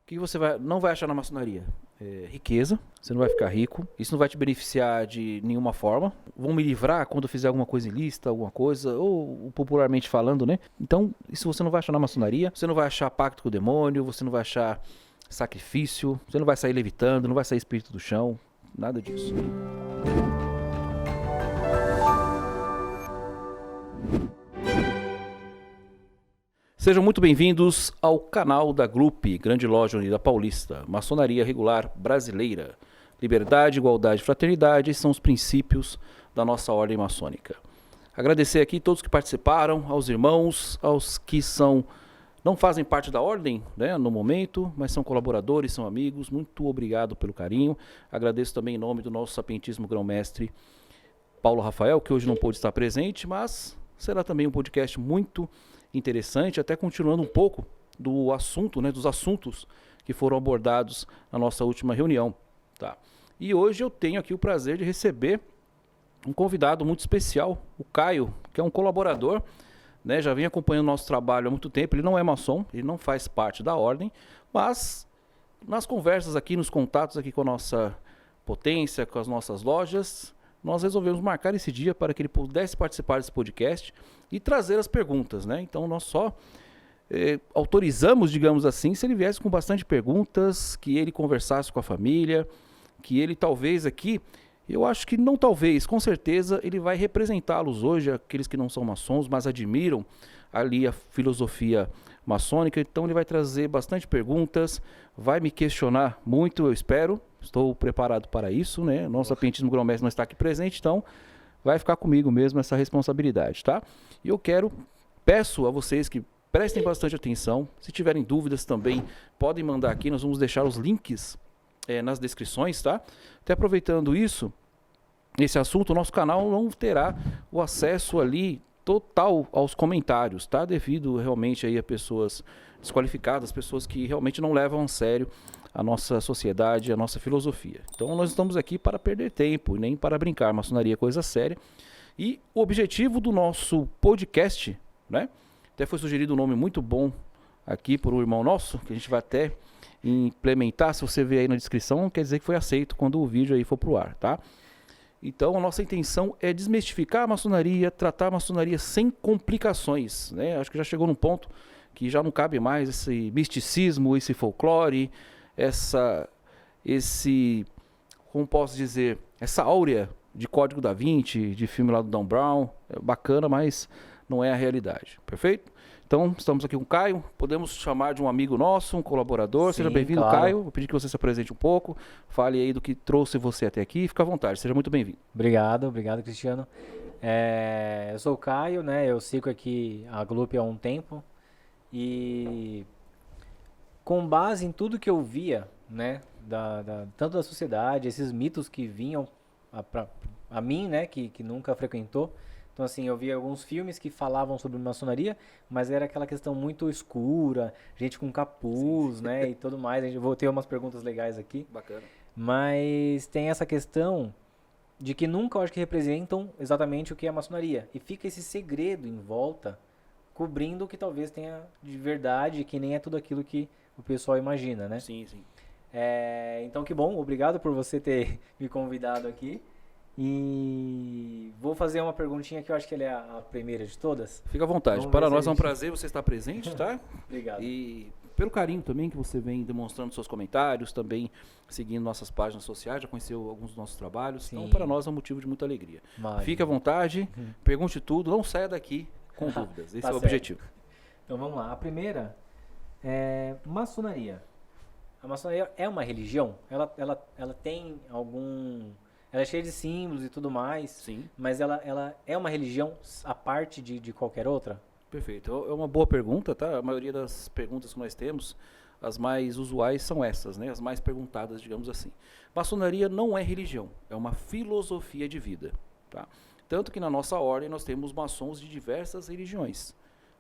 que você não vai achar na maçonaria? Riqueza, você não vai ficar rico, isso não vai te beneficiar de nenhuma forma. Vão me livrar quando eu fizer alguma coisa ilícita, alguma coisa, ou popularmente falando, né? Então, isso você não vai achar na maçonaria, você não vai achar pacto com o demônio, você não vai achar sacrifício, você não vai sair levitando, não vai sair espírito do chão, nada disso. Sejam muito bem-vindos ao canal da GLUP, Grande Loja Unida Paulista, Maçonaria Regular Brasileira. Liberdade, igualdade e fraternidade são os princípios da nossa ordem maçônica. Agradecer aqui a todos que participaram, aos irmãos, aos que não fazem parte da ordem, né, no momento, mas são colaboradores, são amigos. Muito obrigado pelo carinho. Agradeço também em nome do nosso sapientíssimo grão-mestre Paulo Rafael, que hoje não pôde estar presente, mas será também um podcast muito interessante, até continuando um pouco do assunto, né, dos assuntos que foram abordados na nossa última reunião. Tá? E hoje eu tenho aqui o prazer de receber um convidado muito especial, o Caio, que é um colaborador, né, já vem acompanhando o nosso trabalho há muito tempo. Ele não é maçom, ele não faz parte da ordem, mas nas conversas aqui, nos contatos aqui com a nossa potência, com as nossas lojas, nós resolvemos marcar esse dia para que ele pudesse participar desse podcast e trazer as perguntas, né? Então nós só autorizamos, digamos assim, se ele viesse com bastante perguntas, que ele conversasse com a família, que ele talvez aqui, eu acho que não talvez, com certeza ele vai representá-los hoje, aqueles que não são maçons, mas admiram ali a filosofia maçônica. Então ele vai trazer bastante perguntas, vai me questionar muito, eu espero. Estou preparado para isso, né? Nosso sapientíssimo grão-mestre não está aqui presente, então vai ficar comigo mesmo essa responsabilidade, tá? E eu peço a vocês que prestem bastante atenção. Se tiverem dúvidas também, podem mandar aqui, nós vamos deixar os links nas descrições, tá? Até aproveitando esse assunto, o nosso canal não terá o acesso ali total aos comentários, tá? Devido realmente aí a pessoas desqualificadas, pessoas que realmente não levam a sério a nossa sociedade, a nossa filosofia. Então nós estamos aqui para perder tempo e nem para brincar. Maçonaria é coisa séria. E o objetivo do nosso podcast, né? Até foi sugerido um nome muito bom aqui por um irmão nosso, que a gente vai até implementar. Se você ver aí na descrição, quer dizer que foi aceito quando o vídeo aí for pro ar, tá? Então a nossa intenção é desmistificar a maçonaria, tratar a maçonaria sem complicações, né? Acho que já chegou num ponto que já não cabe mais esse misticismo, esse folclore, como posso dizer, essa áurea de Código da Vinci, de filme lá do Dan Brown. É bacana, mas não é a realidade, perfeito? Então, estamos aqui com o Caio, podemos chamar de um amigo nosso, um colaborador. Sim, seja bem-vindo, claro. Caio, vou pedir que você se apresente um pouco, fale aí do que trouxe você até aqui, fica à vontade, seja muito bem-vindo. Obrigado, Cristiano. Eu sou o Caio, né, eu sigo aqui a GLUP há um tempo, e com base em tudo que eu via, né, tanto da sociedade, esses mitos que vinham a mim, né, que nunca frequentou. Então, assim, eu via alguns filmes que falavam sobre maçonaria, mas era aquela questão muito escura, gente com capuz, sim, né, e tudo mais. Eu vou ter umas perguntas legais aqui. Bacana. Mas tem essa questão de que nunca, eu acho que representam exatamente o que é a maçonaria. E fica esse segredo em volta, cobrindo o que talvez tenha de verdade, que nem é tudo aquilo que o pessoal imagina, né? Sim, sim. Então, que bom. Obrigado por você ter me convidado aqui. E vou fazer uma perguntinha que eu acho que ela é a primeira de todas. Fica à vontade. Para nós é um prazer você estar presente, tá? Obrigado. E pelo carinho também que você vem demonstrando seus comentários, também seguindo nossas páginas sociais, já conheceu alguns dos nossos trabalhos. Sim. Então, para nós é um motivo de muita alegria. Imagina. Fique à vontade, pergunte tudo, não saia daqui com dúvidas. Esse é o objetivo. Então, vamos lá. A primeira é maçonaria. A maçonaria é uma religião? Ela tem algum... Ela é cheia de símbolos e tudo mais. Sim. Mas ela é uma religião à parte de qualquer outra? Perfeito. É uma boa pergunta, tá? A maioria das perguntas que nós temos, as mais usuais são essas, né? As mais perguntadas, digamos assim. Maçonaria não é religião, é uma filosofia de vida, tá? Tanto que na nossa ordem nós temos maçons de diversas religiões.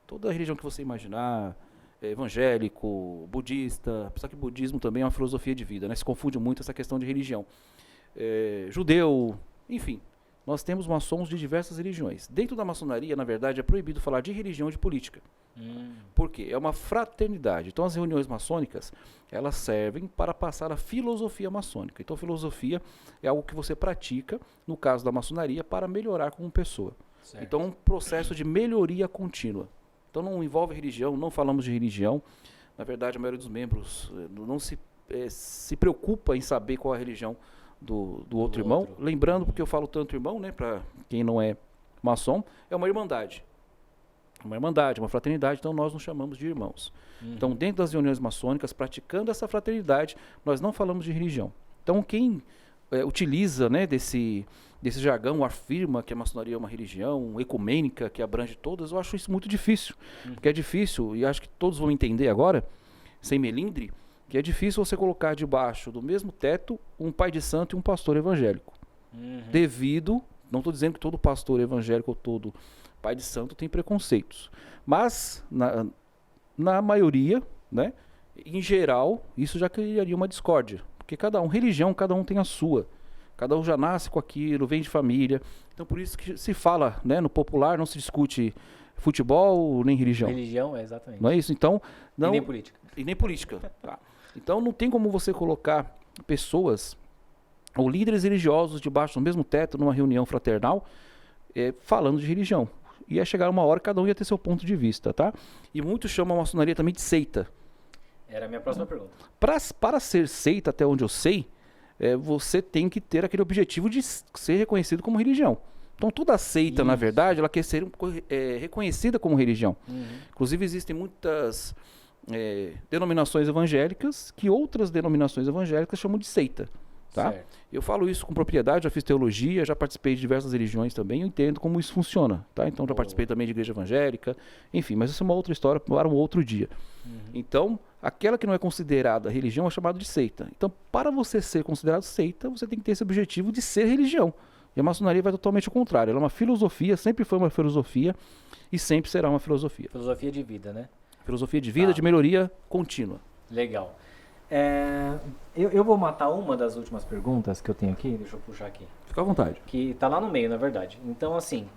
Toda religião que você imaginar, evangélico, budista, apesar que o budismo também é uma filosofia de vida, né? Se confunde muito essa questão de religião. Judeu, enfim, nós temos maçons de diversas religiões. Dentro da maçonaria, na verdade, é proibido falar de religião e de política. Por quê? É uma fraternidade. Então as reuniões maçônicas, elas servem para passar a filosofia maçônica. Então a filosofia é algo que você pratica, no caso da maçonaria, para melhorar como pessoa. Certo. Então é um processo de melhoria contínua. Então não envolve religião, não falamos de religião. Na verdade, a maioria dos membros não se preocupa em saber qual é a religião do outro irmão. Lembrando, porque eu falo tanto irmão, né, para quem não é maçom, é uma irmandade. Uma irmandade, uma fraternidade, então nós nos chamamos de irmãos. Então, dentro das reuniões maçônicas, praticando essa fraternidade, nós não falamos de religião. Então, quem utiliza, né, desse jargão, afirma que a maçonaria é uma religião ecumênica, que abrange todas, eu acho isso muito difícil. Porque é difícil, e acho que todos vão entender agora, sem melindre, que é difícil você colocar debaixo do mesmo teto um pai de santo e um pastor evangélico. Devido, não estou dizendo que todo pastor evangélico ou todo pai de santo tem preconceitos, mas na maioria, né, em geral, isso já criaria uma discórdia, porque religião, cada um tem a sua, cada um já nasce com aquilo, vem de família, então por isso que se fala, né, no popular, não se discute futebol nem religião. Religião, exatamente. Não é isso? Então, não, E nem política. E nem política. Tá. Então não tem como você colocar pessoas ou líderes religiosos debaixo do mesmo teto numa reunião fraternal falando de religião. Ia chegar uma hora que cada um ia ter seu ponto de vista, tá? E muitos chamam a maçonaria também de seita. Era a minha próxima pergunta. Para ser seita, até onde eu sei, você tem que ter aquele objetivo de ser reconhecido como religião. Então toda seita, na verdade, ela quer ser reconhecida como religião. Inclusive existem muitas denominações evangélicas que outras denominações evangélicas chamam de seita. Tá? Eu falo isso com propriedade, já fiz teologia, já participei de diversas religiões também, eu entendo como isso funciona, tá? Então já participei também de igreja evangélica, enfim, mas isso é uma outra história para um outro dia. Então, aquela que não é considerada religião é chamada de seita. Então, para você ser considerado seita, você tem que ter esse objetivo de ser religião. E a maçonaria vai totalmente ao contrário, ela é uma filosofia, sempre foi uma filosofia e sempre será uma filosofia. Filosofia de vida, né? Filosofia de vida, de melhoria contínua. Legal. Eu vou matar uma das últimas perguntas que eu tenho aqui, deixa eu puxar aqui. Fica à vontade. Que tá lá no meio, na verdade. Então, assim,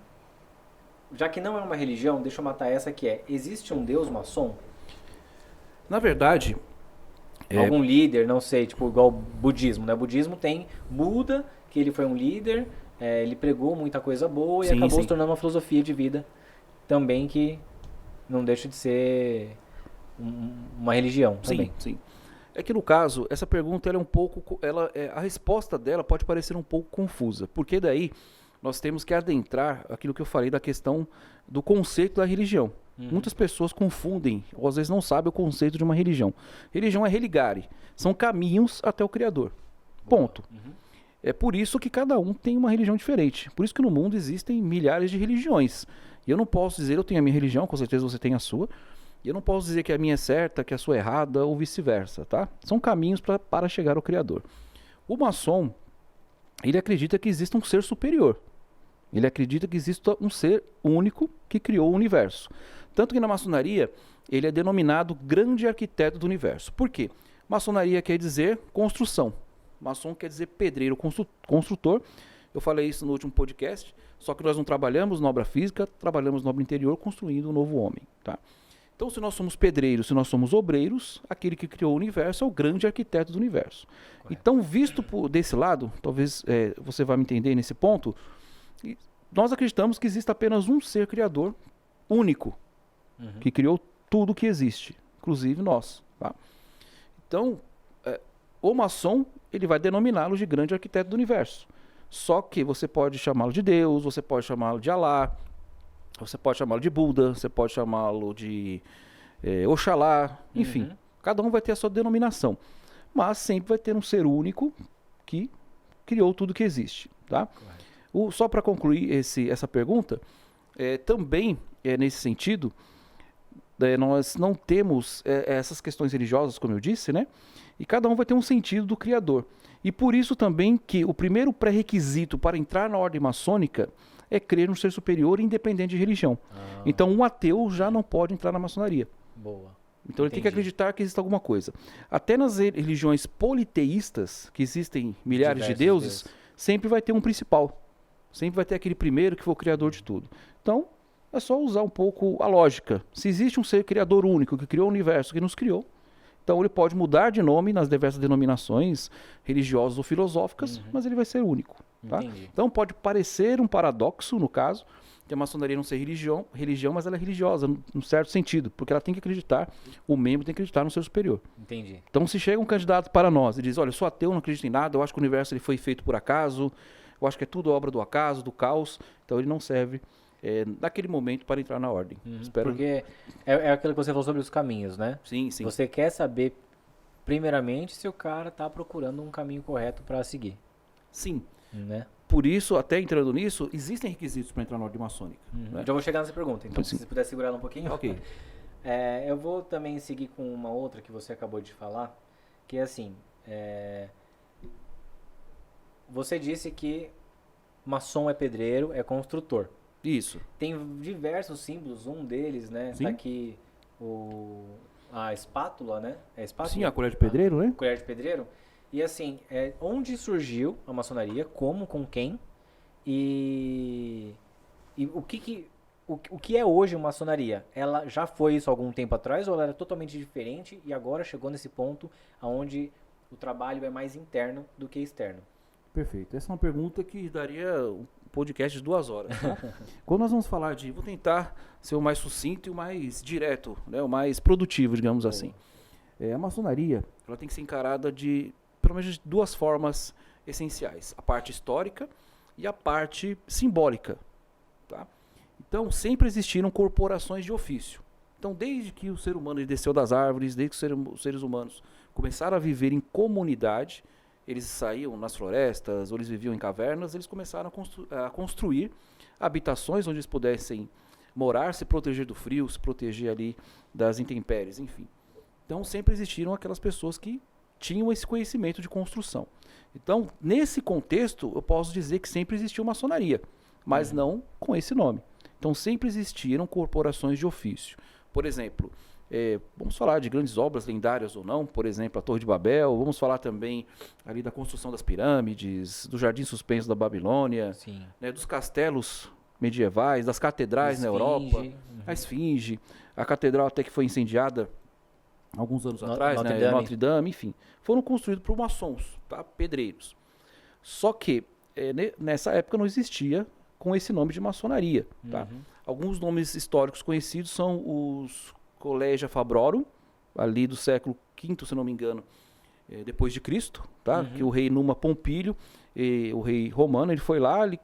já que não é uma religião, deixa eu matar essa que existe um Deus maçom? Na verdade... Algum líder, não sei, tipo igual o budismo, né? O budismo tem Buda, que ele foi um líder, ele pregou muita coisa boa e acabou se tornando uma filosofia de vida também que não deixa de ser uma religião também. Sim. É que no caso, essa pergunta ela é um pouco, a resposta dela pode parecer um pouco confusa, porque daí nós temos que adentrar aquilo que eu falei da questão do conceito da religião. Muitas pessoas confundem, ou às vezes não sabem o conceito de uma religião. Religião é religare, são caminhos até o Criador. Ponto. É por isso que cada um tem uma religião diferente. Por isso que no mundo existem milhares de religiões. E eu não posso dizer, eu tenho a minha religião, com certeza você tem a sua. E eu não posso dizer que a minha é certa, que a sua é errada, ou vice-versa, tá? São caminhos para chegar ao Criador. O maçom, ele acredita que existe um ser superior. Ele acredita que existe um ser único que criou o universo. Tanto que na maçonaria, ele é denominado grande arquiteto do universo. Por quê? Maçonaria quer dizer construção. Maçom quer dizer pedreiro, construtor. Eu falei isso no último podcast, só que nós não trabalhamos na obra física, trabalhamos na obra interior, construindo um novo homem, tá? Então, se nós somos pedreiros, se nós somos obreiros, aquele que criou o universo é o grande arquiteto do universo. Correto. Então, visto desse lado, talvez você vai me entender nesse ponto, nós acreditamos que existe apenas um ser criador único, que criou tudo que existe, inclusive nós. Tá? Então, o maçom, ele vai denominá-lo de grande arquiteto do universo. Só que você pode chamá-lo de Deus, você pode chamá-lo de Alá, você pode chamá-lo de Buda, você pode chamá-lo de Oxalá, enfim. Cada um vai ter a sua denominação. Mas sempre vai ter um ser único que criou tudo que existe. Tá? Só para concluir essa pergunta, também nesse sentido, nós não temos essas questões religiosas, como eu disse, né? E cada um vai ter um sentido do Criador. E por isso também que o primeiro pré-requisito para entrar na ordem maçônica é crer no ser superior independente de religião. Então um ateu já não pode entrar na maçonaria. Boa. Então ele tem que acreditar que existe alguma coisa. Até nas religiões politeístas, que existem milhares de deuses, sempre vai ter um principal. Sempre vai ter aquele primeiro que foi o criador de tudo. Então, é só usar um pouco a lógica. Se existe um ser criador único que criou o universo, que nos criou, então ele pode mudar de nome nas diversas denominações religiosas ou filosóficas, mas ele vai ser único. Tá? Então pode parecer um paradoxo, no caso, que a maçonaria não ser religião, mas ela é religiosa, num certo sentido, porque ela tem que acreditar, o membro tem que acreditar no ser superior. Entendi. Então se chega um candidato para nós e diz, olha, eu sou ateu, não acredito em nada, eu acho que o universo ele foi feito por acaso, eu acho que é tudo obra do acaso, do caos, então ele não serve naquele momento para entrar na ordem. Espero... Porque é aquilo que você falou sobre os caminhos, né? Sim, sim. Você quer saber, primeiramente, se o cara está procurando um caminho correto para seguir. Sim. Né? Por isso, até entrando nisso, existem requisitos para entrar na ordem maçônica. Né? Já vou chegar nessa pergunta, então Sim. se você puder segurar ela um pouquinho. Ok. Eu vou também seguir com uma outra que você acabou de falar, que é assim, você disse que maçom é pedreiro, é construtor. Isso. Tem diversos símbolos, um deles, né? Sim. Tá aqui a espátula, né? É espátula? Sim, a colher de pedreiro, né? Colher de pedreiro. E assim, onde surgiu a maçonaria, como, com quem, e o que é hoje a maçonaria? Ela já foi isso há algum tempo atrás ou ela era totalmente diferente e agora chegou nesse ponto onde o trabalho é mais interno do que externo? Perfeito. Essa é uma pergunta que daria um podcast de 2 horas. Tá? Quando nós vamos falar vou tentar ser o mais sucinto e o mais direto, né? O mais produtivo, digamos assim. A maçonaria ela tem que ser encarada pelo menos de 2 formas essenciais. A parte histórica e a parte simbólica. Tá? Então, sempre existiram corporações de ofício. Então, desde que o ser humano desceu das árvores, desde que os seres humanos começaram a viver em comunidade, eles saíam nas florestas, ou eles viviam em cavernas, eles começaram a construir habitações onde eles pudessem morar, se proteger do frio, se proteger ali das intempéries, enfim. Então, sempre existiram aquelas pessoas que tinham esse conhecimento de construção. Então, nesse contexto, eu posso dizer que sempre existiu maçonaria, mas não com esse nome. Então, sempre existiram corporações de ofício. Por exemplo, vamos falar de grandes obras lendárias ou não, por exemplo, a Torre de Babel, vamos falar também ali da construção das pirâmides, do Jardim Suspenso da Babilônia, né, dos castelos medievais, das catedrais na Europa, a Esfinge, a catedral até que foi incendiada alguns anos atrás, Notre Dame, enfim, foram construídos por maçons, tá? Pedreiros. Só que nessa época não existia com esse nome de maçonaria. Tá? Alguns nomes históricos conhecidos são os Collegia Fabrorum, ali do século V, se não me engano, depois de Cristo, tá? Que o rei Numa Pompílio, o rei romano, ele foi lá, ele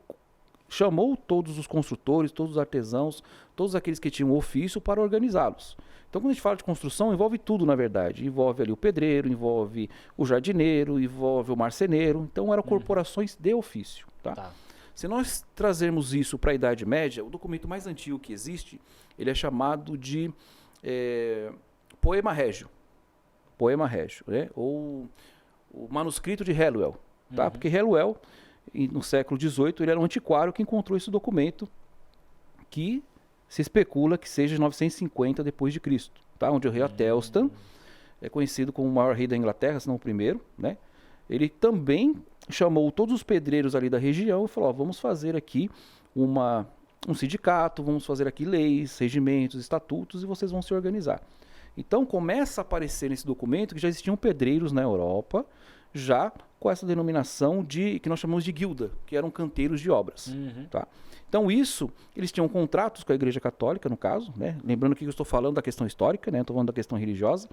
chamou todos os construtores, todos os artesãos, todos aqueles que tinham ofício para organizá-los. Então, quando a gente fala de construção, envolve tudo, na verdade. Envolve ali o pedreiro, envolve o jardineiro, envolve o marceneiro. Então, eram corporações de ofício. Tá? Se nós trazermos isso para a Idade Média, o documento mais antigo que existe, ele é chamado de Poema Régio. Poema Régio, né? Ou o manuscrito de Helluel. Tá? Porque Helluel, no século XVIII, ele era um antiquário que encontrou esse documento que se especula que seja de 950 depois de Cristo, tá? Onde o rei Atelstan é conhecido como o maior rei da Inglaterra, se não o primeiro, né? Ele também chamou todos os pedreiros ali da região e falou, vamos fazer aqui um sindicato, vamos fazer aqui leis, regimentos, estatutos e vocês vão se organizar. Então começa a aparecer nesse documento que já existiam pedreiros na Europa, já com essa denominação que nós chamamos de guilda, que eram canteiros de obras. Tá? Então eles tinham contratos com a Igreja Católica, no caso, né? Lembrando que eu estou falando da questão histórica, né? Estou falando da questão religiosa.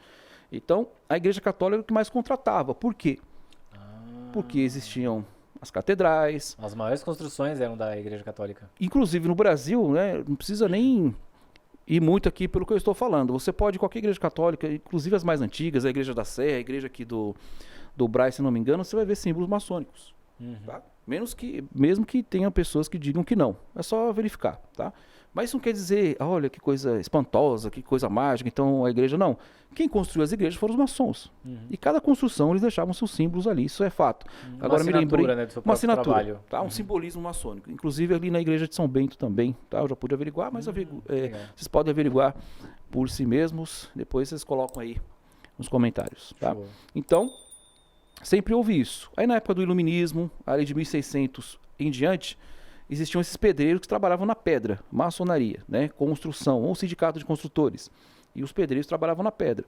Então, a Igreja Católica era o que mais contratava. Por quê? Porque existiam as catedrais. As maiores construções eram da Igreja Católica. Inclusive no Brasil, né? Não precisa nem ir muito aqui pelo que eu estou falando. Você pode, qualquer igreja católica, inclusive as mais antigas, a Igreja da Sé, a igreja aqui do Brás, se não me engano, você vai ver símbolos maçônicos. Tá? Mesmo que tenha pessoas que digam que não. É só verificar. Tá? Mas isso não quer dizer, olha, que coisa espantosa, que coisa mágica, então a igreja não. Quem construiu as igrejas foram os maçons. E cada construção eles deixavam seus símbolos ali, isso é fato. Agora me lembrei, né, do seu uma assinatura, trabalho. Tá? Um simbolismo maçônico. Inclusive ali na igreja de São Bento também, tá? Eu já pude averiguar, mas vocês podem averiguar por si mesmos, depois vocês colocam aí nos comentários. Tá? Então, sempre houve isso. Aí na época do Iluminismo, ali de 1600 em diante, existiam esses pedreiros que trabalhavam na pedra, maçonaria, né? Construção, ou sindicato de construtores. E os pedreiros trabalhavam na pedra.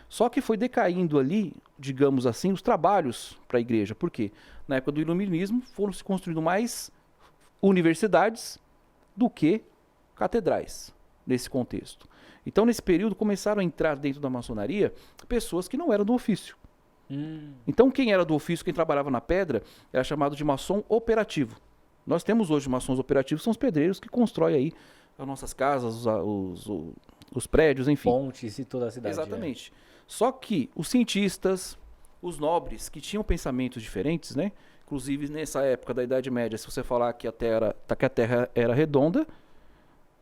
Só que foi decaindo ali, digamos assim, os trabalhos para a igreja. Por quê? Na época do iluminismo foram se construindo mais universidades do que catedrais, nesse contexto. Então, nesse período, começaram a entrar dentro da maçonaria pessoas que não eram do ofício. Então, quem era do ofício, quem trabalhava na pedra, era chamado de maçom operativo. Nós temos hoje maçons operativos, são os pedreiros que constroem aí as nossas casas, os prédios, enfim. Pontes e toda a cidade. Exatamente. Só que os cientistas, os nobres, que tinham pensamentos diferentes, né? Inclusive, nessa época da Idade Média, se você falar que a Terra era redonda,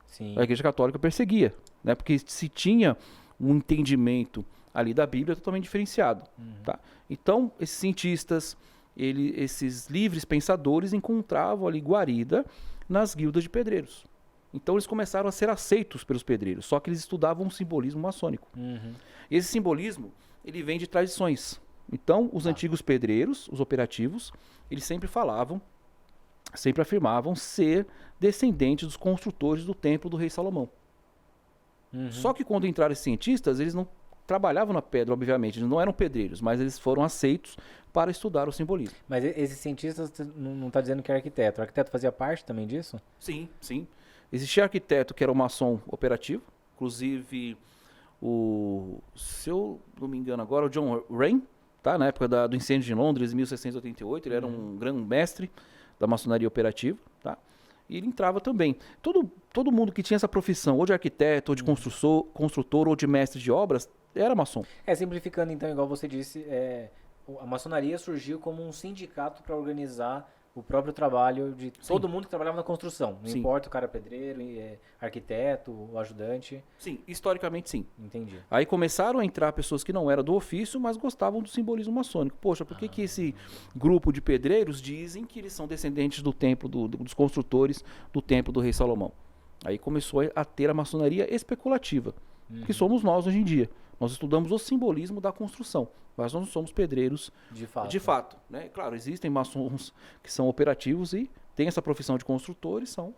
Sim. a Igreja Católica perseguia, né? Porque se tinha um entendimento ali da Bíblia totalmente diferenciado, tá? Então, esses cientistas, esses livres pensadores encontravam ali guarida nas guildas de pedreiros. Então, eles começaram a ser aceitos pelos pedreiros, só que eles estudavam um simbolismo maçônico. E esse simbolismo, ele vem de tradições. Então, os antigos pedreiros, os operativos, eles sempre afirmavam ser descendentes dos construtores do templo do rei Salomão. Só que quando entraram esses cientistas, eles não trabalhavam na pedra, obviamente, eles não eram pedreiros, mas eles foram aceitos para estudar o simbolismo. Mas esses cientistas não está dizendo que é arquiteto. O arquiteto fazia parte também disso? Sim, sim. Existia arquiteto que era o maçom operativo, inclusive se eu não me engano agora, o John Rain, tá? Na época do incêndio de Londres, em 1688, ele era um grande mestre da maçonaria operativa, tá? E ele entrava também. Todo mundo que tinha essa profissão, ou de arquiteto, ou de construtor, ou de mestre de obras, era maçom. Simplificando então, igual você disse, a maçonaria surgiu como um sindicato para organizar o próprio trabalho de todo mundo que trabalhava na construção. Não importa o cara pedreiro, arquiteto, o ajudante. Sim, historicamente sim. Entendi. Aí começaram a entrar pessoas que não eram do ofício, mas gostavam do simbolismo maçônico. Poxa, por que esse grupo de pedreiros dizem que eles são descendentes do templo, dos construtores do templo do rei Salomão? Aí começou a ter a maçonaria especulativa, que somos nós hoje em dia. Nós estudamos o simbolismo da construção, mas nós não somos pedreiros de fato, né? Claro, existem maçons que são operativos e têm essa profissão de construtores, são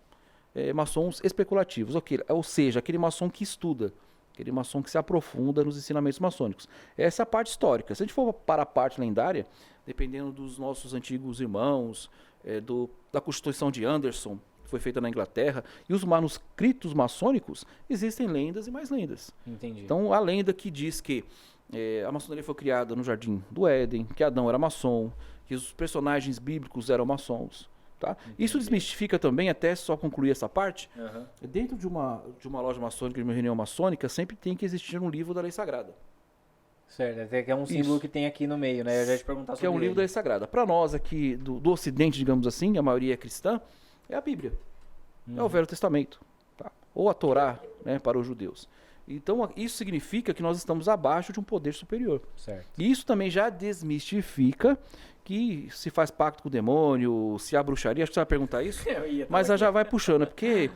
maçons especulativos, ou seja, aquele maçom que estuda, aquele maçom que se aprofunda nos ensinamentos maçônicos. Essa é a parte histórica. Se a gente for para a parte lendária, dependendo dos nossos antigos irmãos, da Constituição de Anderson, que foi feita na Inglaterra, e os manuscritos maçônicos, existem lendas e mais lendas. Entendi. Então, a lenda que diz que a maçonaria foi criada no Jardim do Éden, que Adão era maçom, que os personagens bíblicos eram maçons. Tá? Isso desmistifica também, até só concluir essa parte, dentro de uma loja maçônica, de uma reunião maçônica, sempre tem que existir um livro da lei sagrada. Certo, até que é um símbolo que tem aqui no meio, né? Eu já ia te perguntar sobre que é um livro da lei sagrada. Para nós aqui do Ocidente, digamos assim, a maioria é cristã, é a Bíblia. É o Velho Testamento. Tá? Ou a Torá, né, para os judeus. Então, isso significa que nós estamos abaixo de um poder superior. Certo. E isso também já desmistifica que se faz pacto com o demônio, se há bruxaria. Acho que você vai perguntar isso. Mas já vai puxando, porque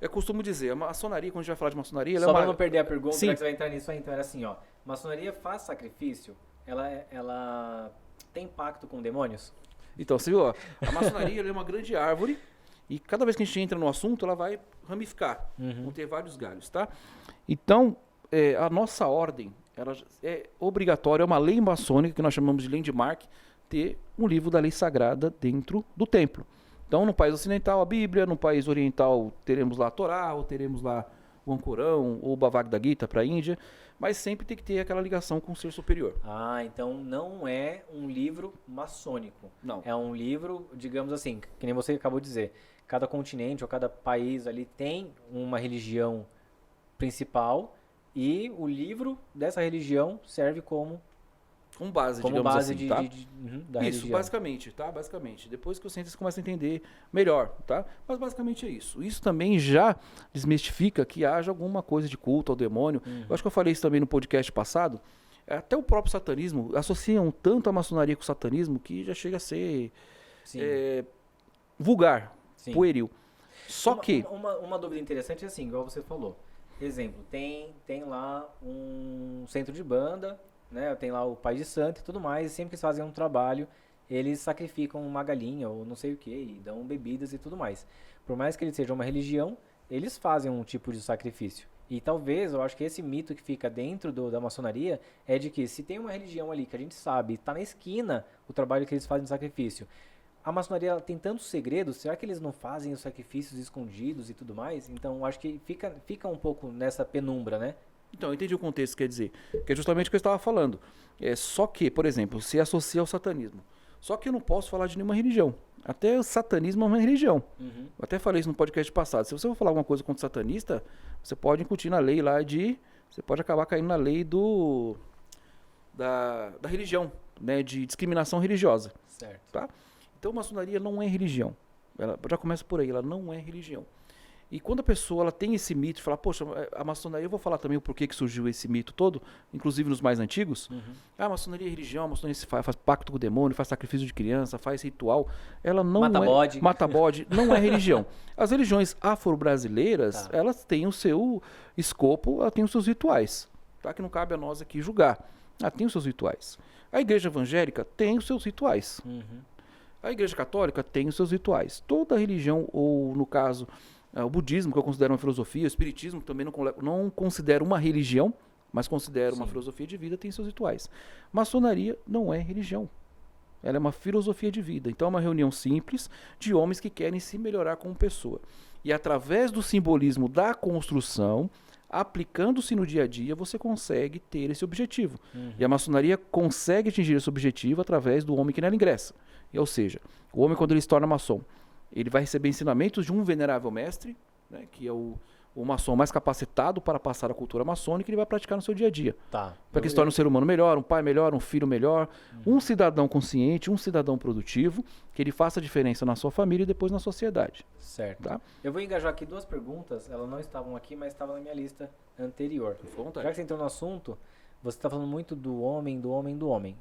eu costumo dizer, a maçonaria, quando a gente vai falar de maçonaria... Só para não perder a pergunta, Sim. que você vai entrar nisso aí, então era assim, ó. Maçonaria faz sacrifício? Ela tem pacto com demônios? Então, você viu, ó, a maçonaria ela é uma grande árvore e cada vez que a gente entra no assunto, ela vai ramificar. Vão ter vários galhos, tá? Então, a nossa ordem, ela é obrigatória, é uma lei maçônica que nós chamamos de landmark, ter um livro da lei sagrada dentro do templo. Então, no país ocidental, a Bíblia, no país oriental, teremos lá a Torá, ou teremos lá o Ancorão, ou o Bhagavad Gita para a Índia, mas sempre tem que ter aquela ligação com o ser superior. Então não é um livro maçônico. Não. É um livro, digamos assim, que nem você acabou de dizer, cada continente ou cada país ali tem uma religião principal e o livro dessa religião serve como base, digamos assim, da isso, religião. basicamente, tá? Basicamente. Depois que o cientista começa a entender melhor, tá? Mas basicamente é isso. Isso também já desmistifica que haja alguma coisa de culto ao demônio. Eu acho que eu falei isso também no podcast passado. Até o próprio satanismo associam tanto a maçonaria com o satanismo que já chega a ser vulgar, pueril. Só que... Uma dúvida interessante é assim, igual você falou. Exemplo, tem lá um centro de banda, né? Tem lá o Pai de Santo e tudo mais, e sempre que eles fazem um trabalho, eles sacrificam uma galinha ou não sei o que, e dão bebidas e tudo mais. Por mais que ele seja uma religião, eles fazem um tipo de sacrifício. E talvez, eu acho que esse mito que fica dentro da maçonaria é de que se tem uma religião ali que a gente sabe, está na esquina o trabalho que eles fazem de sacrifício. A maçonaria ela tem tantos segredos, será que eles não fazem os sacrifícios escondidos e tudo mais? Então, acho que fica um pouco nessa penumbra, né? Então, eu entendi o contexto, quer dizer, que é justamente o que eu estava falando. Só que, por exemplo, se associa ao satanismo. Só que eu não posso falar de nenhuma religião. Até o satanismo é uma religião. Uhum. Eu até falei isso no podcast passado. Se você for falar alguma coisa contra o satanista, você pode incutir na lei lá de... Você pode acabar caindo na lei da religião, né? De discriminação religiosa. Certo. Tá? Então, a maçonaria não é religião. Ela já começa por aí, ela não é religião. E quando a pessoa ela tem esse mito, fala, poxa, a maçonaria, eu vou falar também o porquê que surgiu esse mito todo, inclusive nos mais antigos. Uhum. A maçonaria é religião, a maçonaria faz pacto com o demônio, faz sacrifício de criança, faz ritual. Ela não Mata bode. Mata bode, não é religião. As religiões afro-brasileiras, Tá. elas têm o seu escopo, elas têm os seus rituais. Tá? Que não cabe a nós aqui julgar. Ela tem os seus rituais. A igreja evangélica tem os seus rituais. Uhum. A igreja católica tem os seus rituais. Toda religião, ou no caso... O budismo, que eu considero uma filosofia, o espiritismo, que também não considero uma religião, mas considero uma filosofia de vida, tem seus rituais. Maçonaria não é religião. Ela é uma filosofia de vida. Então é uma reunião simples de homens que querem se melhorar como pessoa. E através do simbolismo da construção, aplicando-se no dia a dia, você consegue ter esse objetivo. Uhum. E a maçonaria consegue atingir esse objetivo através do homem que nela ingressa. Ou seja, o homem, quando ele se torna maçom, ele vai receber ensinamentos de um venerável mestre, né, que é o maçom mais capacitado para passar a cultura maçônica, e ele vai praticar no seu dia a dia. Tá. Para que se torne um ser humano melhor, um pai melhor, um filho melhor, um cidadão consciente, um cidadão produtivo, que ele faça a diferença na sua família e depois na sociedade. Certo. Tá? Eu vou engajar aqui duas perguntas, elas não estavam aqui, mas estavam na minha lista anterior. Fique à vontade. Já que você entrou no assunto, você está falando muito do homem, do homem, do homem.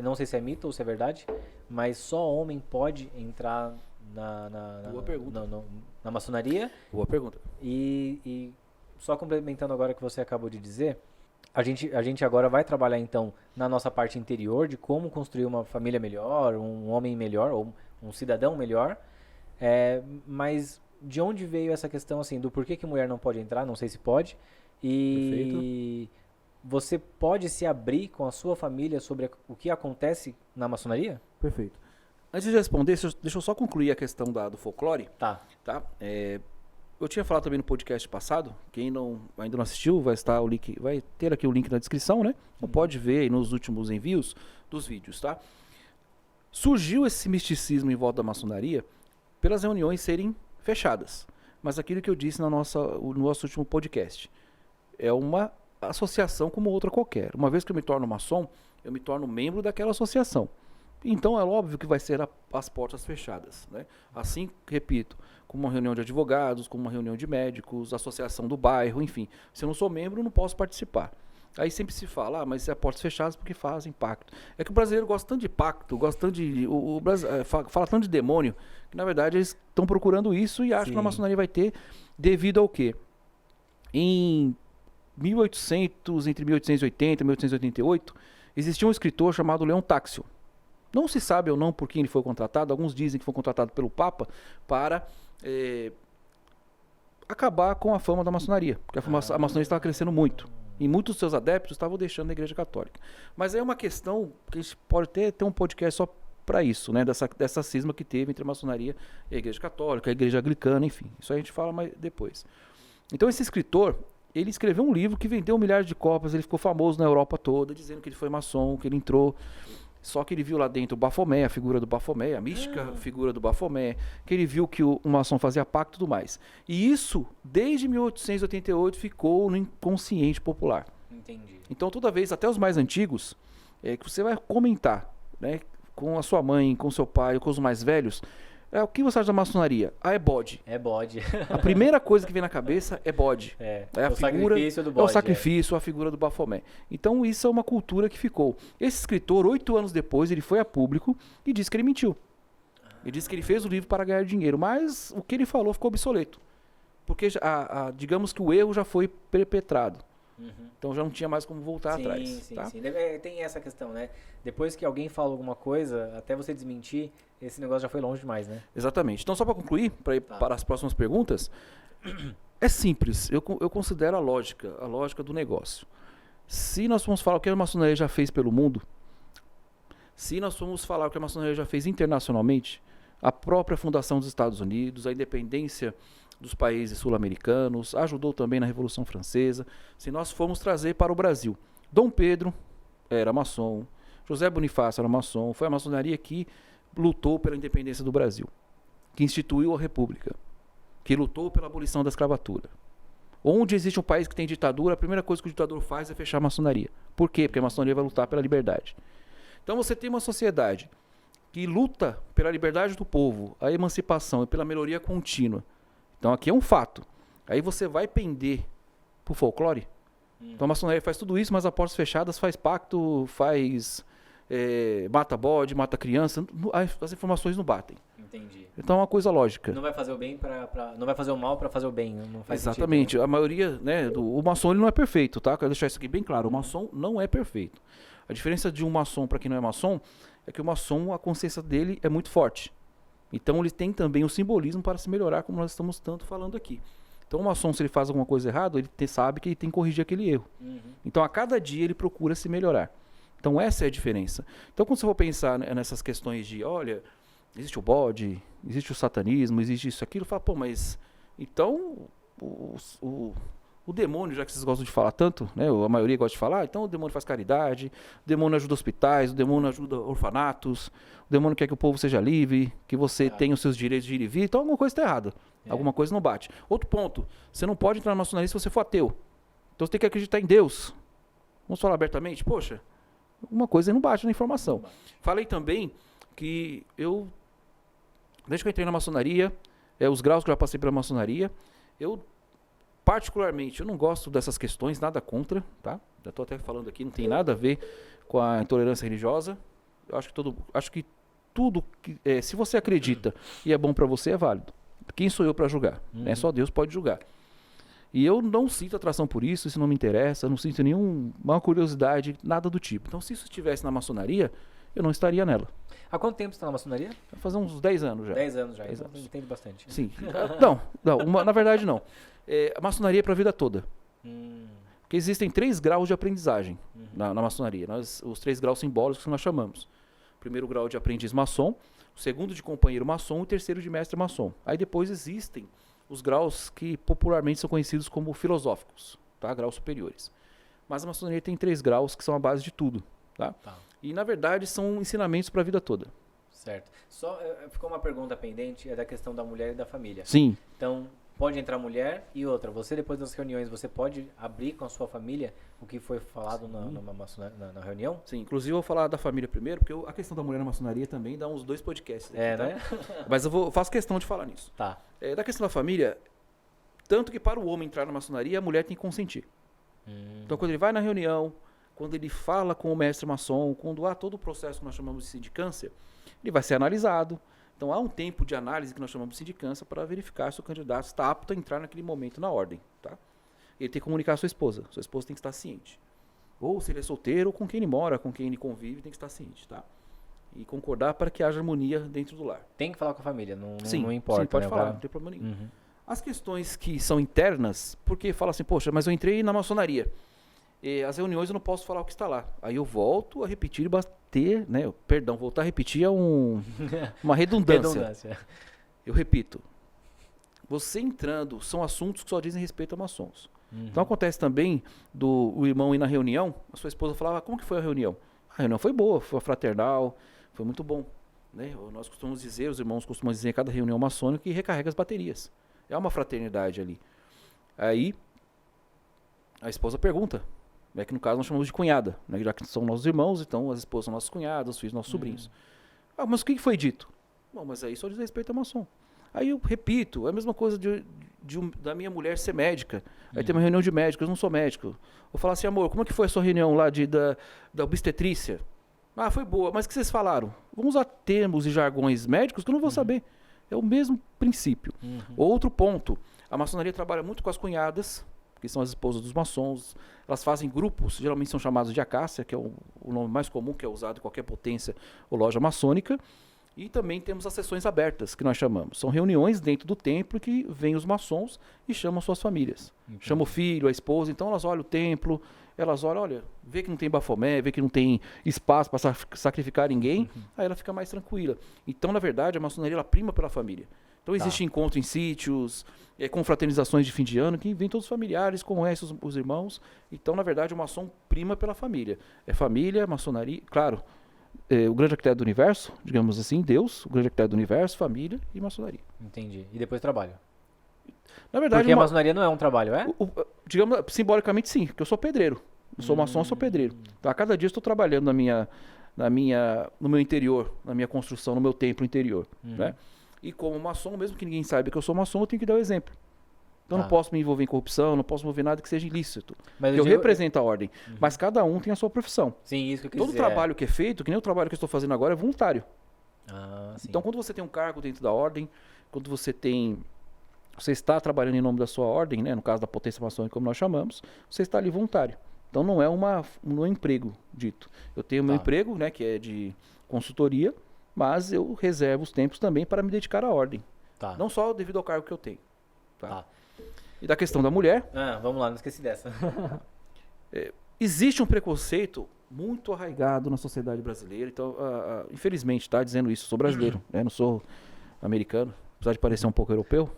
Não sei se é mito ou se é verdade, mas só homem pode entrar Boa pergunta. na maçonaria. Boa pergunta. E só complementando agora o que você acabou de dizer, a gente agora vai trabalhar então na nossa parte interior de como construir uma família melhor, um homem melhor ou um cidadão melhor. Mas de onde veio essa questão assim do porquê que mulher não pode entrar? Não sei se pode. E Perfeito. você pode se abrir com a sua família sobre o que acontece na maçonaria? Perfeito. Antes de responder, deixa eu só concluir a questão do folclore. Tá. Tá? Eu tinha falado também no podcast passado, quem ainda não assistiu, vai ter aqui o link na descrição, né? Ou pode ver aí nos últimos envios dos vídeos, tá? Surgiu esse misticismo em volta da maçonaria pelas reuniões serem fechadas. Mas aquilo que eu disse no nosso último podcast, é uma associação como outra qualquer. Uma vez que eu me torno maçom, eu me torno membro daquela associação. Então é óbvio que vai ser as portas fechadas, né? Assim, repito, como uma reunião de advogados, como uma reunião de médicos, associação do bairro, enfim. Se eu não sou membro, eu não posso participar. Aí sempre se fala, mas é portas fechadas porque fazem pacto. É que o brasileiro gosta tanto de pacto, gosta tanto de... fala tanto de demônio, que na verdade eles estão procurando isso e acham que a maçonaria vai ter devido ao quê? Em entre 1880 e 1888, existia um escritor chamado Leon Táxio. Não se sabe ou não por quem ele foi contratado. Alguns dizem que foi contratado pelo Papa para acabar com a fama da maçonaria. Porque a maçonaria estava crescendo muito. E muitos dos seus adeptos estavam deixando a Igreja Católica. Mas é uma questão que a gente pode ter um podcast só para isso, né? Dessa cisma que teve entre a maçonaria e a Igreja Católica, a Igreja Anglicana, enfim. Isso a gente fala mais depois. Então esse escritor, ele escreveu um livro que vendeu milhares de cópias. Ele ficou famoso na Europa toda, dizendo que ele foi maçom, que ele entrou... Só que ele viu lá dentro o Bafomé, a figura do Bafomé, a mística figura do Bafomé, que ele viu que o maçom fazia pacto e tudo mais. E isso, desde 1888, ficou no inconsciente popular. Entendi. Então, toda vez, até os mais antigos, que você vai comentar, né, com a sua mãe, com seu pai, ou com os mais velhos, o que você acha da maçonaria? É bode. É bode. A primeira coisa que vem na cabeça é bode. É a o figura, sacrifício do bode. É o sacrifício, a figura do Bafomé. Então isso é uma cultura que ficou. Esse escritor, 8 anos depois, ele foi a público e disse que ele mentiu. Ele disse que ele fez o livro para ganhar dinheiro, mas o que ele falou ficou obsoleto. Porque digamos que o erro já foi perpetrado. Então já não tinha mais como voltar atrás. Sim, tá? sim. Tem essa questão, né? Depois que alguém fala alguma coisa, até você desmentir, esse negócio já foi longe demais, né? Exatamente. Então, só para concluir, para ir para as próximas perguntas, é simples. Eu considero a lógica do negócio. Se nós formos falar o que a maçonaria já fez pelo mundo, se nós formos falar o que a maçonaria já fez internacionalmente, a própria fundação dos Estados Unidos, a independência dos países sul-americanos, ajudou também na Revolução Francesa. Se nós formos trazer para o Brasil, Dom Pedro era maçom, José Bonifácio era maçom, foi a maçonaria que lutou pela independência do Brasil, que instituiu a República, que lutou pela abolição da escravatura. Onde existe um país que tem ditadura, a primeira coisa que o ditador faz é fechar a maçonaria. Por quê? Porque a maçonaria vai lutar pela liberdade. Então você tem uma sociedade que luta pela liberdade do povo, a emancipação e pela melhoria contínua. Então aqui é um fato. Aí você vai pender pro folclore. Então a maçonaria faz tudo isso, mas a portas fechadas faz pacto, faz mata bode, mata criança, as informações não batem. Entendi. Então é uma coisa lógica. Não vai fazer o bem não vai fazer o mal para fazer o bem, não faz Exatamente. sentido, né? A maioria, né, o maçom ele não é perfeito, tá? Quero deixar isso aqui bem claro. O maçom não é perfeito. A diferença de um maçom para quem não é maçom é que o maçom, a consciência dele é muito forte. Então ele tem também o simbolismo para se melhorar, como nós estamos tanto falando aqui. Então o maçom, se ele faz alguma coisa errada, ele sabe que ele tem que corrigir aquele erro. Então a cada dia ele procura se melhorar. Então essa é a diferença. Então quando você for pensar nessas questões de, olha, existe o bode, existe o satanismo, existe isso, aquilo, fala, pô, mas então o demônio, já que vocês gostam de falar tanto, né, a maioria gosta de falar, então o demônio faz caridade, o demônio ajuda hospitais, o demônio ajuda orfanatos, o demônio quer que o povo seja livre, que você tenha os seus direitos de ir e vir, então alguma coisa está errada, alguma coisa não bate. Outro ponto, você não pode entrar na maçonaria se você for ateu, então você tem que acreditar em Deus. Vamos falar abertamente, poxa, alguma coisa não bate na informação. Falei também que desde que eu entrei na maçonaria, os graus que eu já passei pela maçonaria, particularmente, eu não gosto dessas questões, nada contra, tá? Já estou até falando aqui, não tem nada a ver com a intolerância religiosa. Eu acho que tudo, se você acredita e é bom para você, é válido. Quem sou eu para julgar? Só Deus pode julgar. E eu não sinto atração por isso não me interessa, não sinto nenhuma curiosidade, nada do tipo. Então, se isso estivesse na maçonaria, eu não estaria nela. Há quanto tempo você está na maçonaria? Vai fazer uns 10 anos já. 10 anos já, 10 então anos. entende bastante. Sim. Na verdade não. A maçonaria é para a vida toda. Porque existem 3 graus de aprendizagem na maçonaria. Os 3 graus simbólicos que nós chamamos. O primeiro grau de aprendiz maçom, o segundo de companheiro maçom e o terceiro de mestre maçom. Aí depois existem os graus que popularmente são conhecidos como filosóficos, tá? Graus superiores. Mas a maçonaria tem 3 graus que são a base de tudo. Tá? E na verdade são ensinamentos para a vida toda. Certo. Só ficou uma pergunta pendente, é da questão da mulher e da família. Sim. Então, pode entrar mulher e outra. Você, depois das reuniões, você pode abrir com a sua família o que foi falado na reunião? Sim, inclusive eu vou falar da família primeiro, porque a questão da mulher na maçonaria também dá uns 2 podcasts. Aqui, tá? Né? Mas eu faço questão de falar nisso. Tá. Da questão da família, tanto que para o homem entrar na maçonaria, a mulher tem que consentir. Então quando ele vai na reunião, quando ele fala com o mestre maçom, quando há todo o processo que nós chamamos de sindicância, ele vai ser analisado. Então há um tempo de análise que nós chamamos de sindicância para verificar se o candidato está apto a entrar naquele momento na ordem. Tá? Ele tem que comunicar à sua esposa tem que estar ciente. Ou se ele é solteiro, ou com quem ele mora, com quem ele convive, tem que estar ciente. Tá? E concordar para que haja harmonia dentro do lar. Tem que falar com a família, não importa. Sim, pode né? falar, não tem problema nenhum. As questões que são internas, porque fala assim, poxa, mas eu entrei na maçonaria. As reuniões eu não posso falar o que está lá. Aí eu volto a repetir e bater, né? Perdão, voltar a repetir é uma redundância. Eu repito. Você entrando, são assuntos que só dizem respeito a maçons. Então acontece também o irmão ir na reunião, a sua esposa falava, como que foi a reunião? A reunião foi boa, foi fraternal, foi muito bom. Né? Nós costumamos dizer, os irmãos costumam dizer em cada reunião maçônica que recarrega as baterias. É uma fraternidade ali. Aí a esposa pergunta, que no caso nós chamamos de cunhada, né? Já que são nossos irmãos, então as esposas são nossos cunhados, os filhos nossos sobrinhos. Mas o que foi dito? Bom, mas aí só diz respeito a maçom. Aí eu repito, é a mesma coisa da minha mulher ser médica. Aí tem uma reunião de médicos, eu não sou médico. Vou falar assim, amor, como é que foi a sua reunião lá da obstetrícia? Ah, foi boa, mas o que vocês falaram? Vamos usar termos e jargões médicos que eu não vou saber. É o mesmo princípio. Outro ponto, a maçonaria trabalha muito com as cunhadas, que são as esposas dos maçons. Elas fazem grupos, geralmente são chamados de acácia, que é o nome mais comum que é usado em qualquer potência ou loja maçônica. E também temos as sessões abertas, que nós chamamos. São reuniões dentro do templo que vêm os maçons e chamam suas famílias. Entendi. Chama o filho, a esposa, então elas olham o templo, elas olham, vê que não tem bafomé, vê que não tem espaço para sacrificar ninguém, aí ela fica mais tranquila. Então, na verdade, a maçonaria ela prima pela família. Então existe encontro em sítios, confraternizações de fim de ano, que vem todos os familiares, conhecem os irmãos. Então, na verdade, o maçom prima pela família. É família, maçonaria, claro, o grande arquiteto do universo, digamos assim, Deus, o grande arquiteto do universo, família e maçonaria. Entendi. E depois trabalho. Na verdade, Porque a maçonaria não é um trabalho, é? digamos, simbolicamente sim, porque eu sou pedreiro. Eu sou maçom, eu sou pedreiro. Então, a cada dia eu estou trabalhando no meu interior, na minha construção, no meu templo interior, né? E como maçom, mesmo que ninguém saiba que eu sou maçom, eu tenho que dar o exemplo. Então eu não posso me envolver em corrupção, não posso me envolver em nada que seja ilícito. Mas eu represento a ordem. Mas cada um tem a sua profissão. Sim, isso que eu quis Todo dizer, trabalho que é feito, que nem o trabalho que eu estou fazendo agora, é voluntário. Sim. Então quando você tem um cargo dentro da ordem, quando você está trabalhando em nome da sua ordem, né, no caso da potência maçônica, como nós chamamos, você está ali voluntário. Então não é um emprego dito. Eu tenho meu emprego, né, que é de consultoria, mas eu reservo os tempos também para me dedicar à ordem. Não só devido ao cargo que eu tenho. E da questão da mulher... vamos lá, não esqueci dessa. Existe um preconceito muito arraigado na sociedade brasileira. Então, infelizmente, está dizendo isso. Eu sou brasileiro, né? Não sou americano. Apesar de parecer um pouco europeu.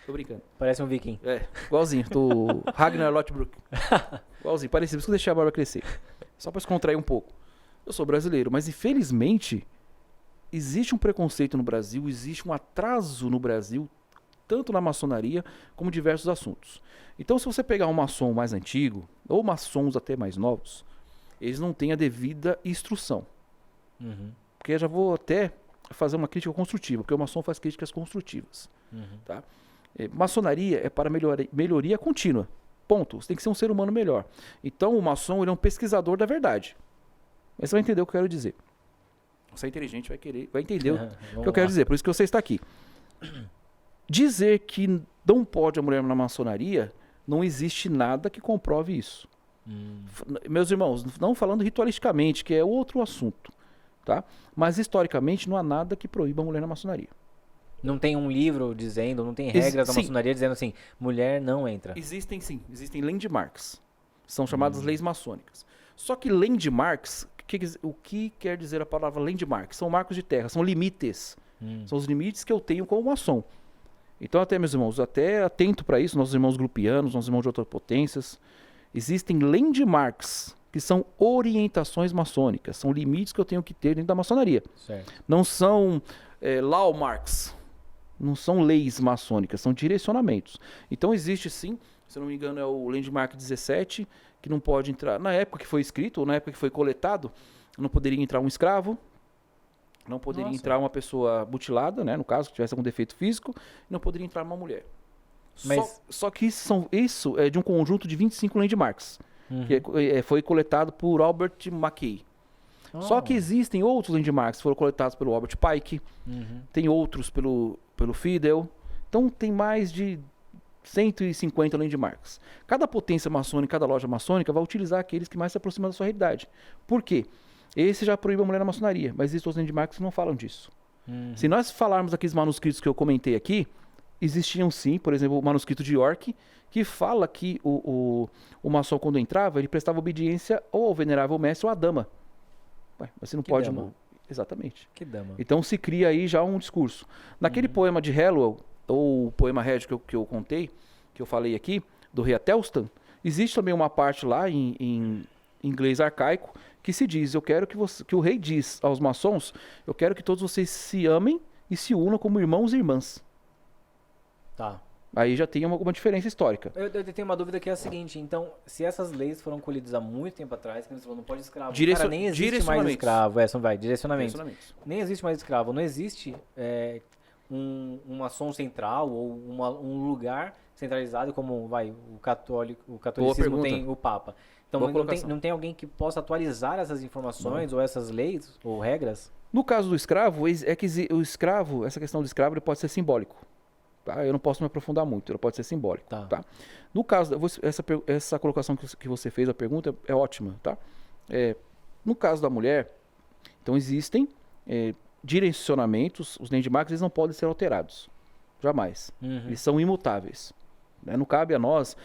Tô brincando. Parece um viking. Igualzinho. Ragnar Lothbrok. Igualzinho, parecido. Por isso que eu deixei a barba crescer. Só para descontrair um pouco. Eu sou brasileiro, mas infelizmente existe um preconceito no Brasil, existe um atraso no Brasil, tanto na maçonaria como em diversos assuntos. Então, se você pegar um maçom mais antigo, ou maçons até mais novos, eles não têm a devida instrução. Porque eu já vou até fazer uma crítica construtiva, porque o maçom faz críticas construtivas. Tá? Maçonaria é para melhoria contínua. Ponto. Você tem que ser um ser humano melhor. Então, o maçom ele é um pesquisador da verdade. Mas você vai entender o que eu quero dizer. Você é inteligente, vai entender o que eu quero dizer. Por isso que você está aqui. Dizer que não pode a mulher na maçonaria, não existe nada que comprove isso. Meus irmãos, não falando ritualisticamente, que é outro assunto. Tá? Mas historicamente não há nada que proíba a mulher na maçonaria. Não tem um livro dizendo, não tem regras da maçonaria dizendo assim, mulher não entra. Existem sim, existem landmarks. São chamadas leis maçônicas. Só que landmarks, o que quer dizer a palavra landmark? São marcos de terra, são limites. São os limites que eu tenho como maçom. Então até, meus irmãos, até atento para isso, nossos irmãos grupianos, nossos irmãos de outras potências, existem landmarks, que são orientações maçônicas, são limites que eu tenho que ter dentro da maçonaria. Certo. Não são lawmarks, não são leis maçônicas, são direcionamentos. Então existe sim, se não me engano é o landmark 17, que não pode entrar, na época que foi escrito, ou na época que foi coletado, não poderia entrar um escravo, não poderia entrar uma pessoa mutilada, né, no caso, que tivesse algum defeito físico, não poderia entrar uma mulher. Só que isso é de um conjunto de 25 landmarks, que foi coletado por Albert Mackay. Só que existem outros landmarks que foram coletados pelo Albert Pike, tem outros pelo Fidel, então tem mais de 150 landmarks. Cada potência maçônica, cada loja maçônica vai utilizar aqueles que mais se aproximam da sua realidade. Por quê? Esse já proíbe a mulher na maçonaria, mas existem outros landmarks que não falam disso. Se nós falarmos daqueles manuscritos que eu comentei aqui, existiam sim, por exemplo, o manuscrito de York, que fala que o maçom, quando entrava, ele prestava obediência ou ao venerável mestre ou à dama. Mas você não pode... Dama. Exatamente. Que dama. Então se cria aí já um discurso. Naquele poema de Hallowell, ou o poema Régio que eu contei, que eu falei aqui, do rei Atelstan, existe também uma parte lá em inglês arcaico que se diz, eu quero que o rei diz aos maçons, eu quero que todos vocês se amem e se unam como irmãos e irmãs. Tá. Aí já tem alguma diferença histórica. Eu tenho uma dúvida que é a seguinte, então, se essas leis foram colhidas há muito tempo atrás, que você falou, não pode escravo, cara, nem existe mais escravo, direcionamentos. Nem existe mais escravo, não existe um maçom central ou um lugar centralizado como o catolicismo tem o Papa. Então não tem alguém que possa atualizar essas informações ou essas leis ou regras? No caso do escravo, é que o escravo, essa questão do escravo, ele pode ser simbólico. Tá? Eu não posso me aprofundar muito, ela pode ser simbólico. Tá. Tá? No caso, essa colocação que você fez, a pergunta, é ótima. Tá? No caso da mulher, então existem direcionamentos, os landmarks eles não podem ser alterados. Jamais. Eles são imutáveis. Né? Não cabe a nós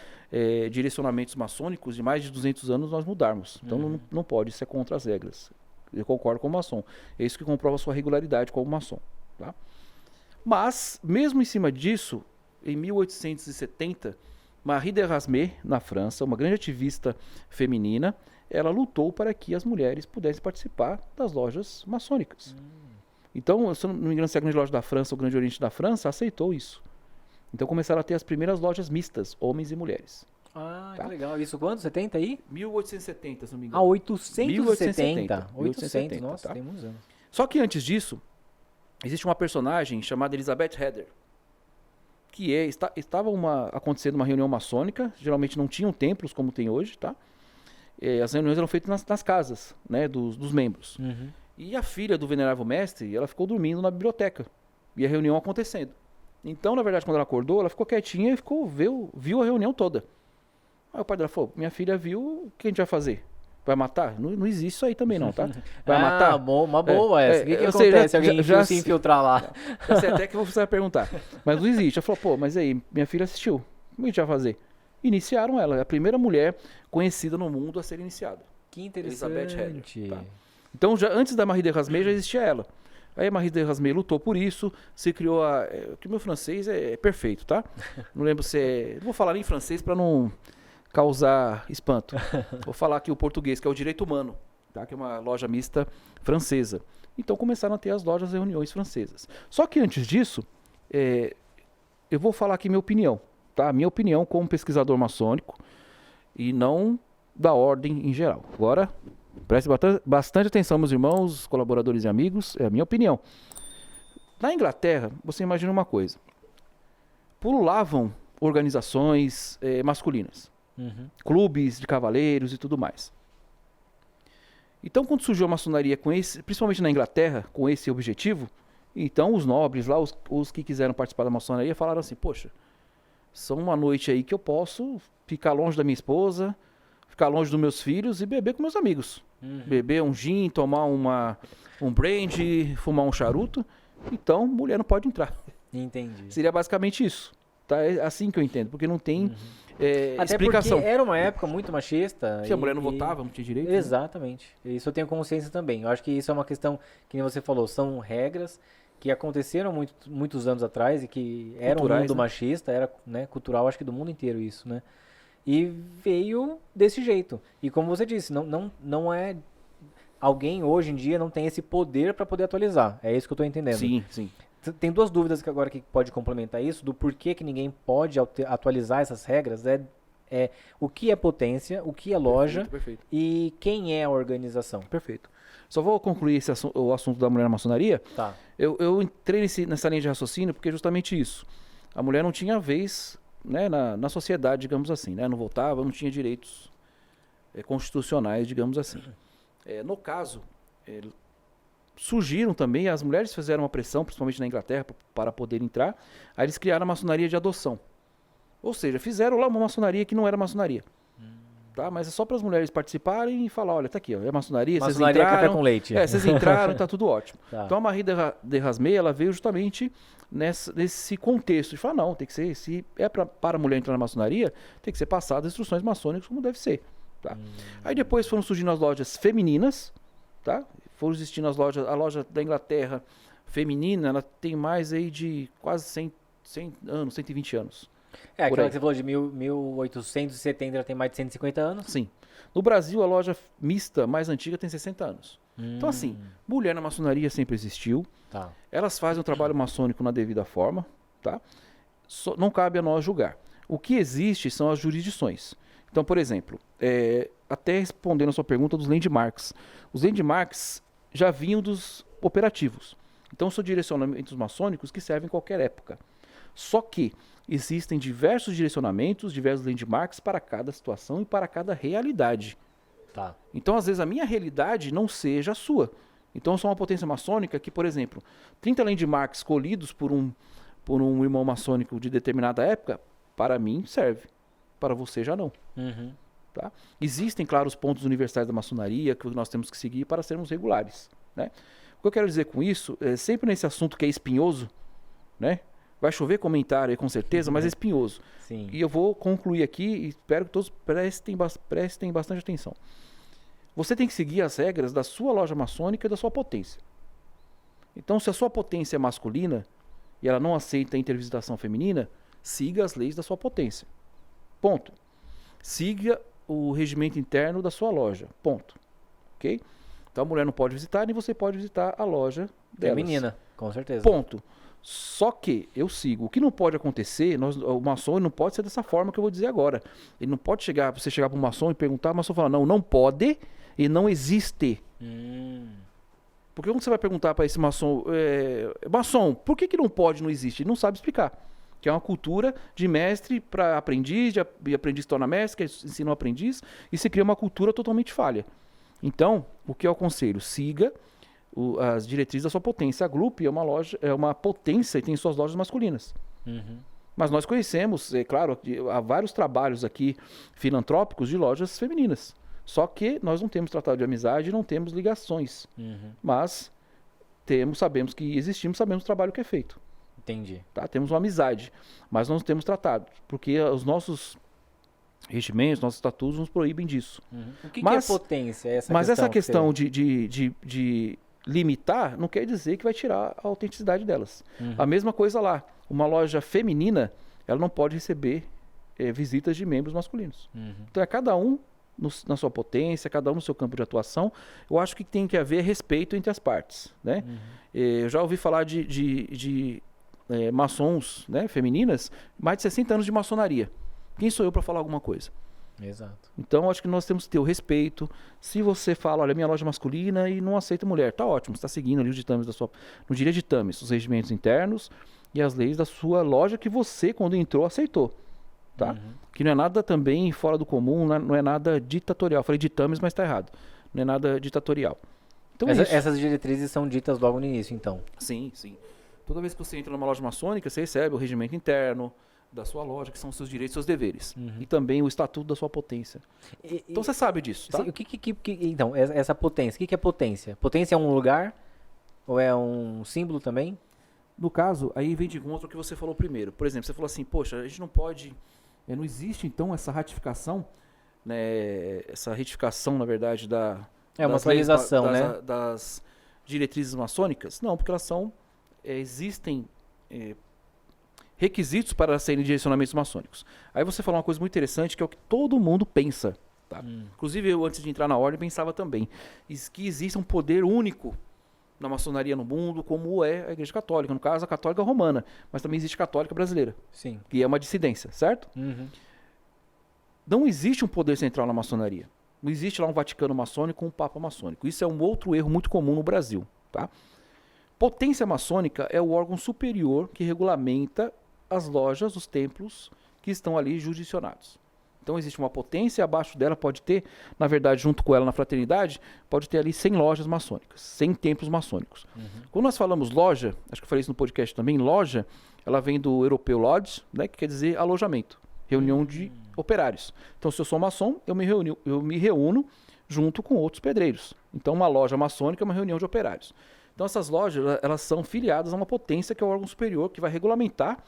direcionamentos maçônicos de mais de 200 anos nós mudarmos. Então não pode, isso é contra as regras. Eu concordo com o maçom. É isso que comprova a sua regularidade como maçom. Tá? Mas, mesmo em cima disso, em 1870, Marie de Erasmus, na França, uma grande ativista feminina, ela lutou para que as mulheres pudessem participar das lojas maçônicas. Então, se eu não me engano, se a Grande Loja da França, o Grande Oriente da França, aceitou isso. Então começaram a ter as primeiras lojas mistas, homens e mulheres. Ah, Tá? que legal. Isso quando? 70 aí? 1870, se não me Ah, engano. 870. 1870, Nossa, tá? tem muitos anos. Só que antes disso, existe uma personagem chamada Elizabeth Hedder, que estava acontecendo uma reunião maçônica, geralmente não tinham templos como tem hoje, tá? As reuniões eram feitas nas casas, né, dos membros. E a filha do venerável mestre, ela ficou dormindo na biblioteca, e a reunião acontecendo. Então, na verdade, quando ela acordou, ela ficou quietinha e viu a reunião toda. Aí o pai dela falou, minha filha viu, o que a gente vai fazer? Vai matar? Não existe isso aí também não, tá? Vai matar? Uma boa essa. O que eu acontece sei, se alguém se infiltrar lá? Eu sei até que você vai perguntar. Mas não existe. Ela falou, pô, mas aí, minha filha assistiu. Como a gente vai fazer? Iniciaram ela. É a primeira mulher conhecida no mundo a ser iniciada. Que interessante. Elizabeth Hedder. Tá? Então, antes da Marie de Erasmus já existia ela. Aí a Marie de Erasmus lutou por isso, se criou que o meu francês é perfeito, tá? Não lembro se não vou falar nem francês para não causar espanto. Vou falar aqui o português, que é o Direito Humano, tá? Que é uma loja mista francesa. Então começaram a ter as lojas e reuniões francesas. Só que antes disso, eu vou falar aqui minha opinião, tá? Minha opinião como pesquisador maçônico e não da ordem em geral. Agora, preste bastante atenção, meus irmãos, colaboradores e amigos, é a minha opinião. Na Inglaterra, você imagina uma coisa. Pululavam organizações masculinas. Clubes de cavaleiros e tudo mais. Então, quando surgiu a maçonaria principalmente na Inglaterra, com esse objetivo, então os nobres lá, os que quiseram participar da maçonaria, falaram assim, poxa, são uma noite aí que eu posso ficar longe da minha esposa, ficar longe dos meus filhos e beber com meus amigos. Beber um gin, tomar um brandy, fumar um charuto. Então, mulher não pode entrar. Entendi. Seria basicamente isso. Tá? É assim que eu entendo, porque não tem Até explicação. porque era uma época muito machista. Se a mulher não votava, não tinha direito. Exatamente. Né? Isso eu tenho consciência também. Eu acho que isso é uma questão, que nem você falou, são regras que aconteceram muitos anos atrás e que era um mundo machista, era, né, cultural, acho que do mundo inteiro isso, né? E veio desse jeito. E como você disse, não é... Alguém hoje em dia não tem esse poder para poder atualizar. É isso que eu estou entendendo. Sim, sim. Tem duas dúvidas que agora que pode complementar isso, do porquê que ninguém pode atualizar essas regras. É o que é potência, o que é loja perfeito. E quem é a organização. Perfeito. Só vou concluir o assunto da mulher na maçonaria. Tá. Eu entrei nessa linha de raciocínio porque é justamente isso. A mulher não tinha vez, né, na sociedade, digamos assim. Né? Não votava, não tinha direitos constitucionais, digamos assim. No caso, surgiram também, as mulheres fizeram uma pressão, principalmente na Inglaterra, para poder entrar. Aí eles criaram a maçonaria de adoção. Ou seja, fizeram lá uma maçonaria que não era maçonaria. Tá? Mas é só para as mulheres participarem e falar, olha, tá aqui, ó, é maçonaria, vocês entraram. Maçonaria café com leite. Vocês entraram, tá tudo ótimo. Tá. Então a Marie de Erasmus, ela veio justamente nesse contexto de falar, não, tem que ser, se é para a mulher entrar na maçonaria, tem que ser passado as instruções maçônicas como deve ser. Tá? Aí depois foram surgindo as lojas femininas, tá? Foram existindo a loja da Inglaterra feminina, ela tem mais aí de quase 100 anos, 120 anos. Aquela que você falou de 1870, ela tem mais de 150 anos? Sim. No Brasil, a loja mista mais antiga tem 60 anos. Então, assim, mulher na maçonaria sempre existiu. Tá. Elas fazem o trabalho maçônico na devida forma, tá? Não cabe a nós julgar. O que existe são as jurisdições. Então, por exemplo, até respondendo a sua pergunta dos landmarks. Os landmarks já vinham dos operativos. Então, são direcionamentos maçônicos que servem em qualquer época. Só que existem diversos direcionamentos, diversos landmarks para cada situação e para cada realidade. Tá. Então, às vezes, a minha realidade não seja a sua. Então, eu sou uma potência maçônica que, por exemplo, 30 landmarks escolhidos por por um irmão maçônico de determinada época, para mim serve. Para você já não. Uhum. Tá? Existem, claro, os pontos universais da maçonaria que nós temos que seguir para sermos regulares. Né? O que eu quero dizer com isso, sempre nesse assunto que é espinhoso, né? Vai chover comentário aí com certeza, mas é espinhoso. Sim. E eu vou concluir aqui e espero que todos prestem bastante atenção. Você tem que seguir as regras da sua loja maçônica e da sua potência. Então, se a sua potência é masculina e ela não aceita a intervisitação feminina, siga as leis da sua potência. Ponto. Siga o regimento interno da sua loja. Ponto. Ok? Então a mulher não pode visitar, nem você pode visitar a loja delas. Feminina, com certeza. Ponto. Só que eu sigo. O que não pode acontecer, o maçom não pode ser dessa forma que eu vou dizer agora. Ele não pode você chegar para um maçom e perguntar, o maçom falar, não pode e não existe. Porque quando você vai perguntar para esse maçom, maçom, por que não pode, não existe? Ele não sabe explicar. Que é uma cultura de mestre para aprendiz, de aprendiz que torna mestre, que ensina o aprendiz, e se cria uma cultura totalmente falha. Então, o que eu aconselho? Siga as diretrizes da sua potência. A Gloop é uma potência e tem suas lojas masculinas. Uhum. Mas nós conhecemos, claro, há vários trabalhos aqui filantrópicos de lojas femininas. Só que nós não temos tratado de amizade, não temos ligações. Uhum. Mas sabemos que existimos, sabemos o trabalho que é feito. Entendi. Tá? Temos uma amizade, mas não temos tratado, porque os nossos regimentos, nossos estatutos nos proíbem disso. Uhum. O que é potência? Essa questão de limitar não quer dizer que vai tirar a autenticidade delas. Uhum. A mesma coisa lá, uma loja feminina, ela não pode receber visitas de membros masculinos. Uhum. Então é cada um na sua potência, cada um no seu campo de atuação. Eu acho que tem que haver respeito entre as partes. Né? Uhum. Eu já ouvi falar de maçons, né, femininas, mais de 60 anos de maçonaria. Quem sou eu para falar alguma coisa? Exato. Então, acho que nós temos que ter o respeito. Se você fala, olha, minha loja é masculina e não aceita mulher, tá ótimo, você está seguindo ali os ditames não diria ditames, os regimentos internos e as leis da sua loja que você, quando entrou, aceitou. Tá? Uhum. Que não é nada também fora do comum, não é nada ditatorial. Eu falei ditames, mas está errado. Não é nada ditatorial. Então, essas diretrizes são ditas logo no início, então? Sim, sim. Toda vez que você entra numa loja maçônica, você recebe o regimento interno da sua loja, que são os seus direitos e seus deveres. Uhum. E também o estatuto da sua potência. Então você sabe disso, tá? Sim, então, essa potência, o que é potência? Potência é um lugar? Ou é um símbolo também? No caso, aí vem de encontro o que você falou primeiro. Por exemplo, você falou assim, poxa, a gente não pode... não existe, então, essa ratificação, né? Essa retificação, na verdade, uma atualização, né? Das diretrizes maçônicas. Não, porque elas são... existem requisitos para serem direcionamentos maçônicos. Aí você falou uma coisa muito interessante, que é o que todo mundo pensa. Tá? Inclusive, eu, antes de entrar na ordem, pensava também que existe um poder único na maçonaria no mundo, como é a Igreja Católica. No caso, a Católica Romana. Mas também existe a Católica Brasileira. Sim. Que é uma dissidência, certo? Uhum. Não existe um poder central na maçonaria. Não existe lá um Vaticano maçônico ou um Papa maçônico. Isso é um outro erro muito comum no Brasil. Tá? Potência maçônica é o órgão superior que regulamenta as lojas, os templos que estão ali jurisdicionados. Então existe uma potência, abaixo dela pode ter, na verdade, junto com ela na fraternidade, pode ter ali 100 lojas maçônicas, 100 templos maçônicos. Uhum. Quando nós falamos loja, acho que eu falei isso no podcast também, loja, ela vem do europeu lodge, né, que quer dizer alojamento, reunião de operários. Então se eu sou maçom, eu me reúno junto com outros pedreiros. Então uma loja maçônica é uma reunião de operários. Então essas lojas, elas são filiadas a uma potência que é o órgão superior, que vai regulamentar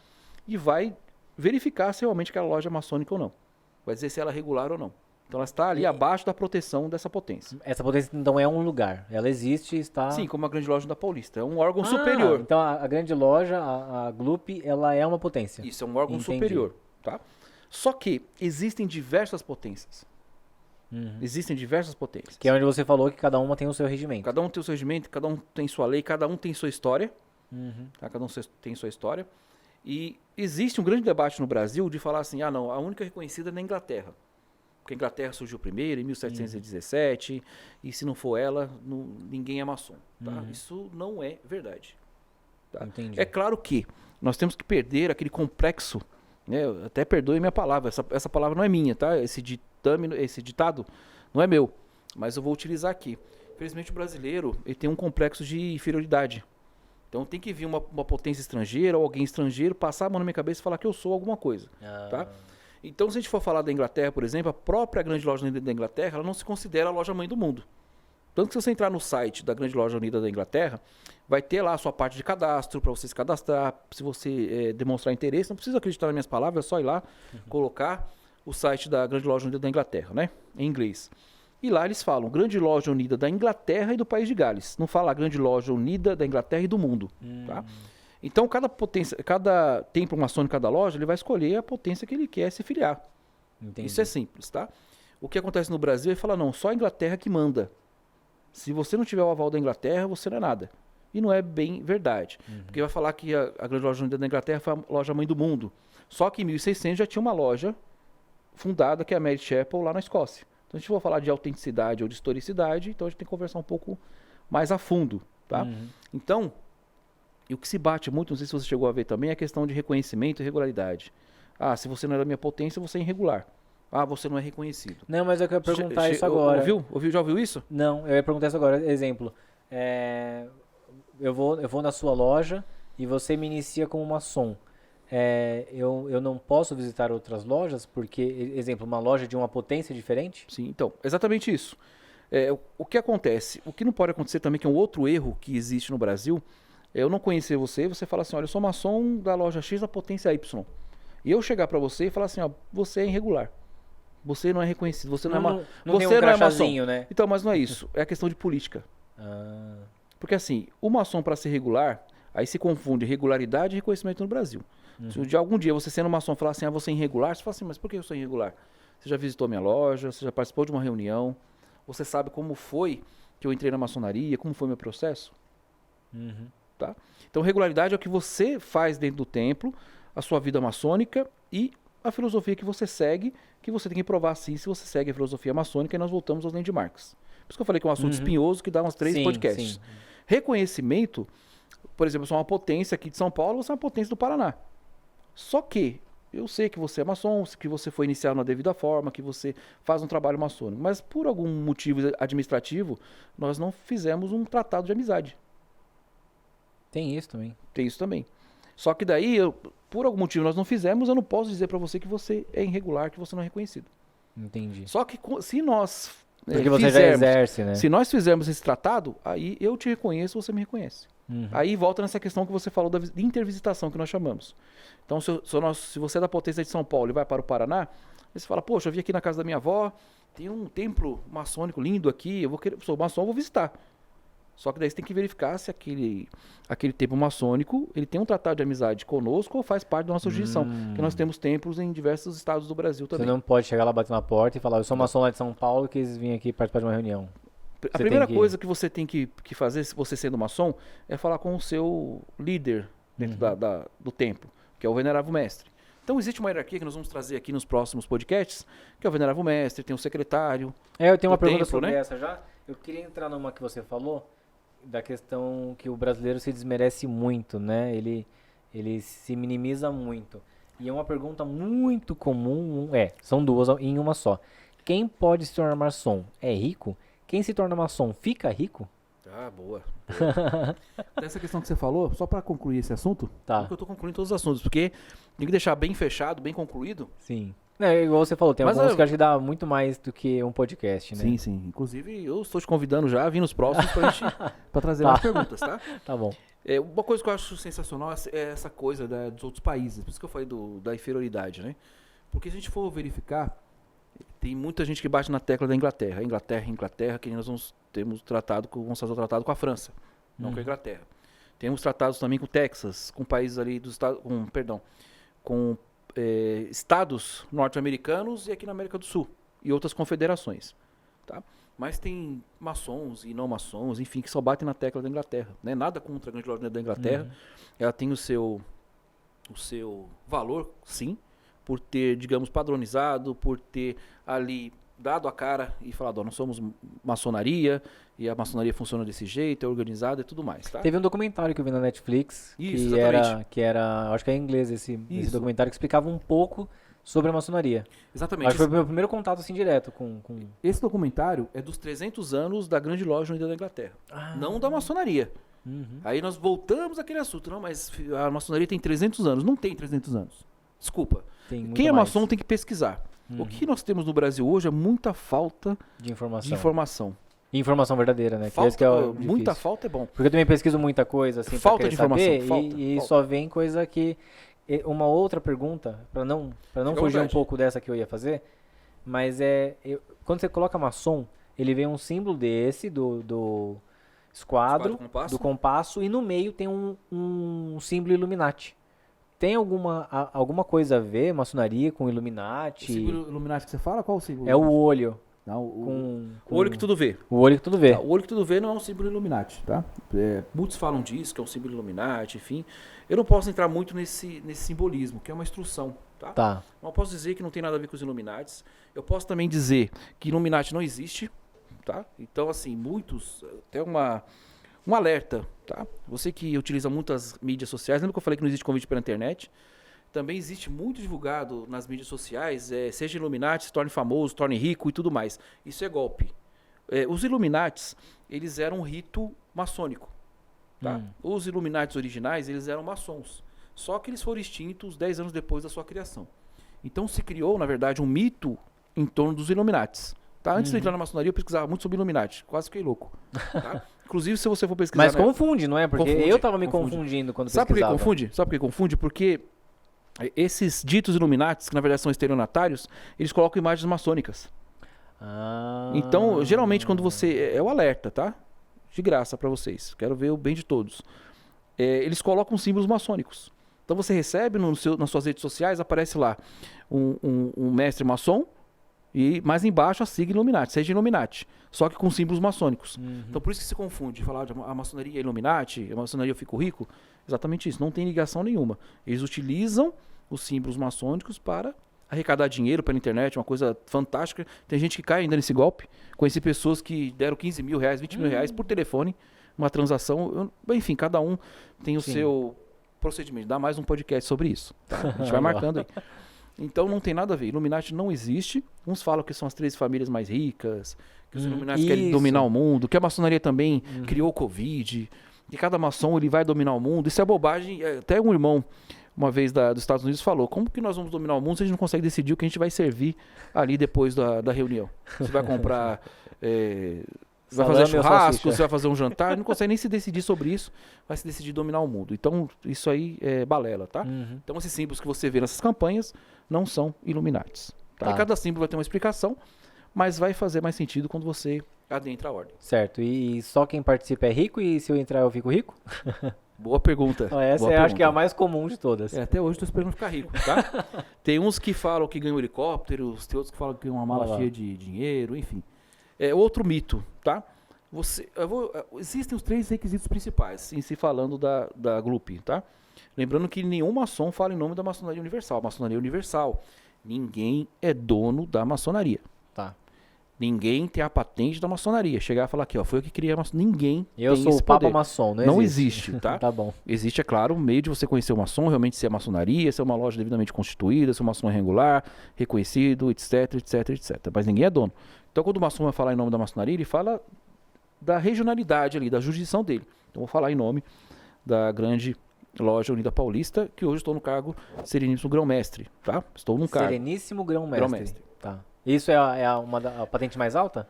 e vai verificar se realmente aquela loja é maçônica ou não. Vai dizer se ela é regular ou não. Então ela está ali abaixo da proteção dessa potência. Essa potência então é um lugar. Ela existe e está... Sim, como a Grande Loja da Paulista. É um órgão superior. Então a Grande Loja, a Gloop, ela é uma potência. Isso, é um órgão superior. Tá? Só que existem diversas potências. Existem diversas potências. Que é onde você falou que cada uma tem o seu regimento. Cada um tem o seu regimento, cada um tem sua lei, cada um tem sua história. Tá? Cada um tem sua história. E existe um grande debate no Brasil de falar assim, não, a única reconhecida é na Inglaterra. Porque a Inglaterra surgiu primeiro, em 1717, e se não for ela, ninguém é maçom. Tá? Isso não é verdade. Tá? Entendi. É claro que nós temos que perder aquele complexo, né? Até perdoe minha palavra, essa palavra não é minha, tá? Esse ditado não é meu, mas eu vou utilizar aqui. Infelizmente o brasileiro ele tem um complexo de inferioridade. Então tem que vir uma potência estrangeira ou alguém estrangeiro passar a mão na minha cabeça e falar que eu sou alguma coisa, tá? Então, se a gente for falar da Inglaterra, por exemplo, a própria grande loja unida da Inglaterra, ela não se considera a loja mãe do mundo. Tanto que se você entrar no site da grande loja unida da Inglaterra, vai ter lá a sua parte de cadastro para você se cadastrar. Se você demonstrar interesse, não precisa acreditar nas minhas palavras, é só ir lá, colocar o site da grande loja unida da Inglaterra, né? Em inglês. E lá eles falam Grande Loja Unida da Inglaterra e do País de Gales. Não fala Grande Loja Unida da Inglaterra e do mundo, tá? Então, cada templo maçônico, cada loja, ele vai escolher a potência que ele quer se filiar. Entendi. Isso é simples, tá? O que acontece no Brasil é falar, não, só a Inglaterra que manda. Se você não tiver o aval da Inglaterra, você não é nada. E não é bem verdade. Porque vai falar que a Grande Loja Unida da Inglaterra foi a loja mãe do mundo. Só que em 1600 já tinha uma loja fundada, que é a Mary Chapel, lá na Escócia. Então, a gente for falar de autenticidade ou de historicidade, então a gente tem que conversar um pouco mais a fundo, tá? Então, e o que se bate muito, não sei se você chegou a ver também, é a questão de reconhecimento e regularidade. Ah, se você não é da minha potência, você é irregular. Ah, você não é reconhecido. Não, mas eu quero perguntar isso agora. Já ouviu isso? Não, eu ia perguntar isso agora. Exemplo, eu vou na sua loja e você me inicia como maçom. Eu não posso visitar outras lojas porque, exemplo, uma loja de uma potência diferente? Sim, então, exatamente isso. O que acontece? O que não pode acontecer também, que é um outro erro que existe no Brasil, é eu não conhecer você e você falar assim, olha, eu sou maçom da loja X da potência Y. E eu chegar pra você e falar assim, ó, você é irregular. Você não é reconhecido, você não é maçom. Você não é maçom, né? Então, mas não é isso, é a questão de política. Porque assim, o maçom para ser regular, aí se confunde regularidade e reconhecimento no Brasil. Se de algum dia você sendo maçom falar assim, ah, você é irregular, você fala assim, mas por que eu sou irregular? Você já visitou minha loja, você já participou de uma reunião, você sabe como foi que eu entrei na maçonaria, como foi meu processo? Tá? Então, regularidade é o que você faz dentro do templo, a sua vida maçônica e a filosofia que você segue, que você tem que provar sim se você segue a filosofia maçônica, e nós voltamos aos landmarks. Por isso que eu falei que é um assunto espinhoso que dá uns 3 podcasts. Sim. Reconhecimento, por exemplo, eu sou uma potência aqui de São Paulo, você é uma potência do Paraná. Só que eu sei que você é maçom, que você foi iniciado na devida forma, que você faz um trabalho maçônico, mas por algum motivo administrativo, nós não fizemos um tratado de amizade. Tem isso também. Tem isso também. Só que daí, por algum motivo nós não fizemos, eu não posso dizer pra você que você é irregular, que você não é reconhecido. Entendi. Só que se nós porque você já exerce, né? Se nós fizermos esse tratado, aí eu te reconheço, você me reconhece. Aí volta nessa questão que você falou da intervisitação que nós chamamos. Então, se você é da potência de São Paulo e vai para o Paraná, você fala, poxa, eu vim aqui na casa da minha avó, tem um templo maçônico lindo aqui, sou maçom, eu vou visitar. Só que daí você tem que verificar se aquele templo maçônico, ele tem um tratado de amizade conosco ou faz parte da nossa jurisdição. Porque nós temos templos em diversos estados do Brasil também. Você não pode chegar lá, bater na porta e falar, eu sou maçom lá de São Paulo, que eles vêm aqui participar de uma reunião. A primeira coisa que você tem que fazer, se você sendo maçom, é falar com o seu líder dentro do templo, que é o Venerável Mestre. Então existe uma hierarquia que nós vamos trazer aqui nos próximos podcasts, que é o Venerável Mestre, tem o secretário. Eu tenho uma pergunta sobre essa já. Eu queria entrar numa que você falou, da questão que o brasileiro se desmerece muito, né? Ele se minimiza muito. E é uma pergunta muito comum, são duas em uma só. Quem pode se tornar maçom é rico? Quem se torna maçom fica rico? Ah, boa. Essa questão que você falou, só para concluir esse assunto, porque eu tô concluindo todos os assuntos, porque tem que deixar bem fechado, bem concluído. Sim. Igual você falou, tem alguns que acho que dá muito mais do que um podcast, né? Sim, sim. Inclusive, eu estou te convidando já a vir nos próximos pra trazer mais perguntas, tá? Tá bom. Uma coisa que eu acho sensacional é essa coisa dos outros países. Por isso que eu falei da inferioridade, né? Porque se a gente for verificar, tem muita gente que bate na tecla da Inglaterra. Inglaterra, que nós vamos fazer o tratado com a França, não com a Inglaterra. Temos tratados também com o Texas, com países ali dos Estados, com estados norte-americanos e aqui na América do Sul e outras confederações, tá? Mas tem maçons e não maçons, enfim, que só batem na tecla da Inglaterra, né? Nada contra a grande loja da Inglaterra, ela tem o seu valor, sim, por ter, digamos, padronizado, por ter ali dado a cara e falado, nós somos maçonaria e a maçonaria funciona desse jeito, é organizada e tudo mais, tá? Teve um documentário que eu vi na Netflix, que era, acho que é em inglês esse documentário, que explicava um pouco sobre a maçonaria. Exatamente. Acho que foi o meu primeiro contato assim direto com... Esse documentário é dos 300 anos da grande loja unida da Inglaterra, não da maçonaria. Uhum. Aí nós voltamos àquele assunto. Não, mas a maçonaria tem 300 anos. Não tem 300 anos. Desculpa. Tem muito Quem é mais maçom tem que pesquisar. Uhum. O que nós temos no Brasil hoje é muita falta de informação. de informação. E informação verdadeira, né? Falta, esse que é o muita difícil. falta é bom. Porque eu também pesquiso muita coisa, assim, Falta pra de querer saber, informação, e falta. só vem coisa que... Uma outra pergunta, pra não Fica à fugir um vontade. pouco dessa que eu ia fazer, mas quando você coloca maçom, ele vem um símbolo desse, do esquadro, compasso. do compasso, e no meio tem um símbolo Illuminati. Tem alguma coisa a ver, maçonaria, com O Illuminati? símbolo Illuminati que você fala, qual o símbolo? É o olho. Não, Com o olho que tudo vê. O olho que tudo vê. Tá, o olho que tudo vê não é um símbolo Illuminati, tá? Muitos falam disso, que é um símbolo Illuminati, enfim. Eu não posso entrar muito nesse simbolismo, que é uma instrução, tá? Tá. Não posso dizer que não tem nada a ver com os Illuminatis. Eu posso também dizer que Illuminati não existe, tá? Então, assim, muitos... Tem um alerta, tá? Você que utiliza muitas mídias sociais, lembra que eu falei que não existe convite pela internet? Também existe muito divulgado nas mídias sociais, seja Illuminati, se torne famoso, se torne rico e tudo mais. Isso é golpe. Os Illuminatis, eles eram um rito maçônico. Tá? Os Illuminatis originais, eles eram maçons. Só que eles foram extintos 10 anos depois da sua criação. Então se criou, na verdade, um mito em torno dos Illuminatis. Tá? Antes de eu entrar na maçonaria, eu pesquisava muito sobre Illuminati. Quase fiquei louco. Tá? Inclusive, se você for pesquisar... Mas confunde, não é? Porque Confunde, eu tava me confunde. confundindo quando Sabe por que pesquisava. confunde? Sabe por que confunde? Porque esses ditos Illuminatis, que na verdade são estelionatários, eles colocam imagens maçônicas. Ah. Então, geralmente, quando você... É o alerta, tá? De graça pra vocês. Quero ver o bem de todos. Eles colocam símbolos maçônicos. Então, você recebe nas suas redes sociais, aparece lá um mestre maçom e mais embaixo a sigla Illuminati, seja Illuminati. Só que com símbolos maçônicos. Então, por isso que se confunde. Falar de a maçonaria é Illuminati, a maçonaria eu fico rico. Exatamente isso. Não tem ligação nenhuma. Eles utilizam os símbolos maçônicos para arrecadar dinheiro pela internet, uma coisa fantástica. Tem gente que cai ainda nesse golpe. Conheci pessoas que deram 15 mil reais, 20 mil reais por telefone, uma transação. Enfim, cada um tem o seu procedimento. Dá mais um podcast sobre isso. Tá? A gente vai marcando aí. Então não tem nada a ver. Illuminati não existe. Uns falam que são as 13 famílias mais ricas, que os Illuminati querem dominar o mundo, que a maçonaria também criou o Covid, que cada maçom ele vai dominar o mundo. Isso é bobagem. Até um irmão uma vez dos Estados Unidos falou, como que nós vamos dominar o mundo se a gente não consegue decidir o que a gente vai servir ali depois da reunião? Você vai comprar... vai fazer churrasco, você vai fazer um jantar, não consegue nem se decidir sobre isso, vai se decidir dominar o mundo. Então, isso aí é balela, tá? Então, esses símbolos que você vê nessas campanhas não são Illuminatis. Tá? E cada símbolo vai ter uma explicação, mas vai fazer mais sentido quando você adentra a ordem. Certo, e só quem participa é rico e se eu entrar eu fico rico? Boa pergunta. Essa boa eu acho que é a mais comum de todas. Até hoje estou esperando ficar rico, tá? Tem uns que falam que ganham helicópteros, tem outros que falam que ganham uma mala cheia de dinheiro, enfim. Outro mito, tá? Existem os 3 requisitos principais, em se falando da Glup, tá? Lembrando que nenhum maçom fala em nome da maçonaria universal. Maçonaria universal. Ninguém é dono da maçonaria. Tá. Ninguém tem a patente da maçonaria. Chegar e falar aqui, ó, foi eu que criei a maçonaria. Ninguém Eu tem sou esse o Papa poder. Maçom, Não existe, tá? Tá bom. Existe, é claro, um meio de você conhecer o maçom, realmente ser a maçonaria, ser uma loja devidamente constituída, ser um maçom regular, reconhecido, etc, etc, etc. Mas ninguém é dono. Então, quando o maçom vai falar em nome da maçonaria, ele fala da regionalidade ali, da jurisdição dele. Então, vou falar em nome da grande loja Unida Paulista, que hoje estou no cargo Sereníssimo Grão-Mestre, tá? Estou num cargo. Sereníssimo Grão-Mestre. Grão-Mestre. Tá. Isso é a patente mais alta?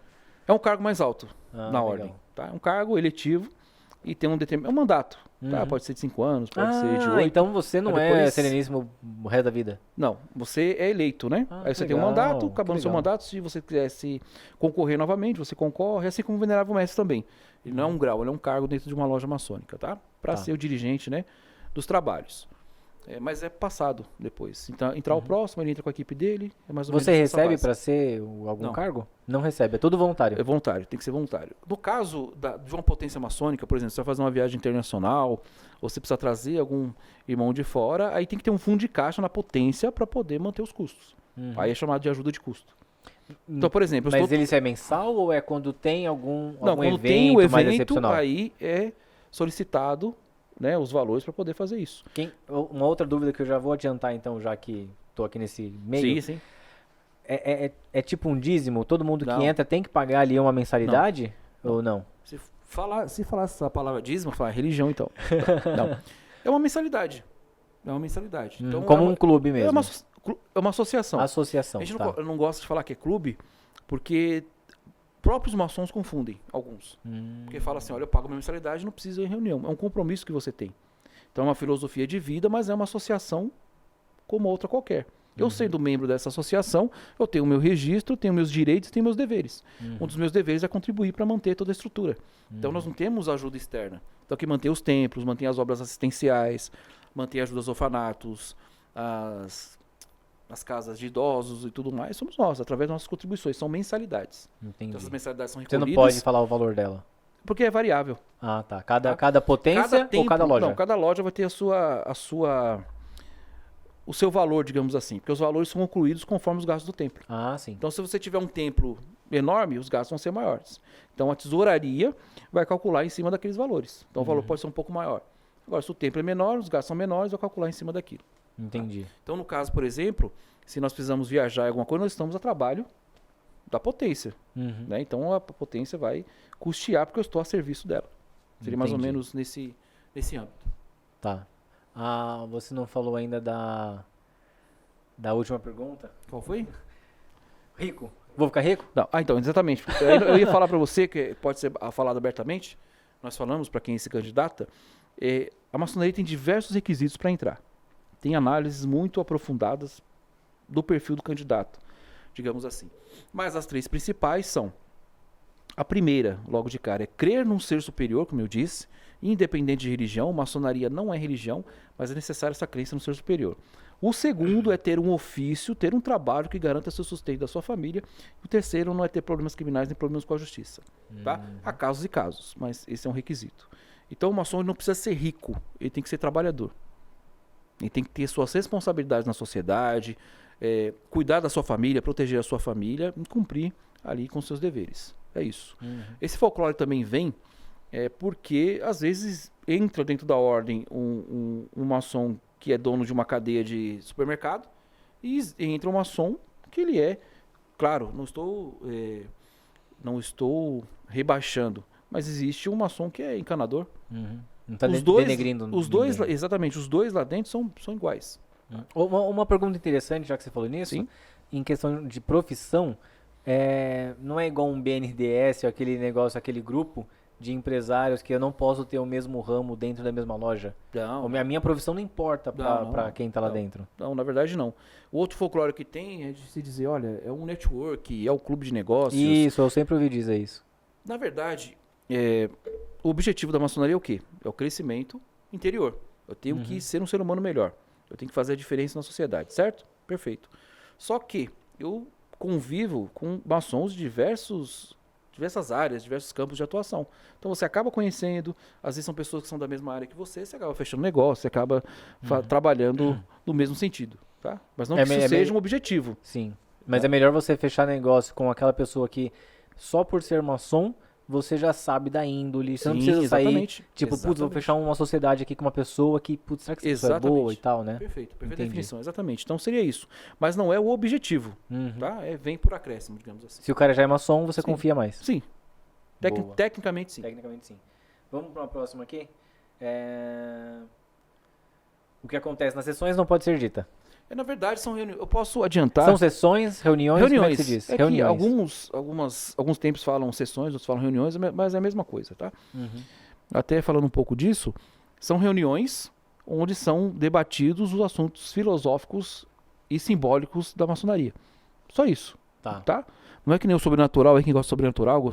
É um cargo mais alto na legal. ordem, tá? É um cargo eletivo e tem é um mandato, tá? Pode ser de 5 anos, pode ser de 8. Então você não é Sereníssimo o resto da vida? Não, você é eleito, né? Aí você tem um legal, mandato, que acabando o seu legal. mandato, se você quisesse concorrer novamente, você concorre, assim como o Venerável Mestre também. Ele não é um grau, ele é um cargo dentro de uma loja maçônica, tá? Para ser o dirigente, né, dos trabalhos. Mas é passado depois. Então, entrar o próximo, ele entra com a equipe dele, é mais ou menos Você essa recebe base. para ser algum Não. cargo? Não recebe, é tudo voluntário. É voluntário, tem que ser voluntário. No caso de uma potência maçônica, por exemplo, você vai fazer uma viagem internacional, ou você precisa trazer algum irmão de fora, aí tem que ter um fundo de caixa na potência para poder manter os custos. Aí é chamado de ajuda de custo. Então, por exemplo... Mas ele é mensal ou é quando tem algum quando evento, tem o mais evento, excepcional? aí é solicitado, né, os valores para poder fazer isso. Uma outra dúvida que eu já vou adiantar então, já que estou aqui nesse meio. Sim. É tipo um dízimo? Todo mundo Não. que entra tem que pagar ali uma mensalidade? Ou não? Se Se falar essa palavra dízimo, falar religião, então. Não. É uma mensalidade. É uma mensalidade. Então, como um clube mesmo. É uma associação. Associação, A gente tá. não gosta de falar que é clube, porque próprios maçons confundem, alguns. Porque fala assim, olha, eu pago minha mensalidade, não preciso ir em reunião. É um compromisso que você tem. Então é uma filosofia de vida, mas é uma associação como outra qualquer. Eu sendo membro dessa associação, eu tenho o meu registro, tenho meus direitos e tenho meus deveres. Um dos meus deveres é contribuir para manter toda a estrutura. Então nós não temos ajuda externa. Então que manter os templos, manter as obras assistenciais, manter a ajuda aos orfanatos, as casas de idosos e tudo mais, somos nós, através das nossas contribuições. São mensalidades. Entendi. Então essas mensalidades são Você recolhidas. não pode falar o valor dela. Porque é variável. Ah, tá. Cada potência ou cada loja? Não, cada loja vai ter o seu valor, digamos assim. Porque os valores são concluídos conforme os gastos do templo. Ah, sim. Então, se você tiver um templo enorme, os gastos vão ser maiores. Então, a tesouraria vai calcular em cima daqueles valores. Então, o valor pode ser um pouco maior. Agora, se o templo é menor, os gastos são menores, vai calcular em cima daquilo. Entendi. Então, no caso, por exemplo, se nós precisamos viajar em alguma coisa, nós estamos a trabalho da potência. Né? Então, a potência vai custear porque eu estou a serviço dela. Seria mais ou menos nesse âmbito. Tá. Ah, você não falou ainda da última pergunta? Qual foi? Rico. Vou ficar rico? Não. Então, exatamente. Eu ia falar para você, que pode ser falado abertamente, nós falamos para quem se candidata, a maçonaria tem diversos requisitos para entrar. Tem análises muito aprofundadas do perfil do candidato, digamos assim. Mas as 3 principais são: a primeira, logo de cara, é crer num ser superior, como eu disse, independente de religião. Maçonaria não é religião, mas é necessária essa crença no ser superior. O segundo é ter um ofício, ter um trabalho que garanta seu sustento da sua família. O terceiro não é ter problemas criminais nem problemas com a justiça. Tá? Há casos e casos, mas esse é um requisito. Então o maçom não precisa ser rico, ele tem que ser trabalhador. Ele tem que ter suas responsabilidades na sociedade, cuidar da sua família, proteger a sua família e cumprir ali com seus deveres. É isso. Esse folclore também vem porque, às vezes, entra dentro da ordem um maçom que é dono de uma cadeia de supermercado e entra um maçom que ele é, claro, não estou rebaixando, mas existe um maçom que é encanador. Não está denegrindo ninguém. Exatamente, os dois lá dentro são iguais. Uma pergunta interessante, já que você falou nisso, Sim. Em questão de profissão, não é igual um BNDES, ou aquele negócio, aquele grupo de empresários que eu não posso ter o mesmo ramo dentro da mesma loja? Não. A minha profissão não importa para quem está lá dentro. Não, na verdade não. O outro folclore que tem é de se dizer, olha, é um network, é o clube de negócios. Isso, eu sempre ouvi dizer isso. Na verdade, o objetivo da maçonaria é o quê? É o crescimento interior. Eu tenho que ser um ser humano melhor. Eu tenho que fazer a diferença na sociedade, certo? Perfeito. Só que eu convivo com maçons de diversas áreas, diversos campos de atuação. Então você acaba conhecendo, às vezes são pessoas que são da mesma área que você acaba fechando negócio, você acaba trabalhando no mesmo sentido, tá? Mas não que isso seja um objetivo. Sim, mas é melhor você fechar negócio com aquela pessoa que só por ser maçom, você já sabe da índole, você não precisa sair, tipo, putz, vou fechar uma sociedade aqui com uma pessoa que, putz, será que essa pessoa é boa e tal, né? Perfeito, perfeita definição, exatamente. Então seria isso. Mas não é o objetivo, tá? Vem por acréscimo, digamos assim. Se o cara já é maçom, você confia mais? Sim. Tecnicamente sim. Tecnicamente sim. Vamos para uma próxima aqui? O que acontece nas sessões não pode ser dita. Na verdade, são reuniões. Eu posso adiantar. São sessões, reuniões, como é que se diz? Que alguns tempos falam sessões, outros falam reuniões, mas é a mesma coisa, tá? Até falando um pouco disso, são reuniões onde são debatidos os assuntos filosóficos e simbólicos da maçonaria. Só isso. Tá? Não é que nem o sobrenatural, quem gosta de sobrenatural,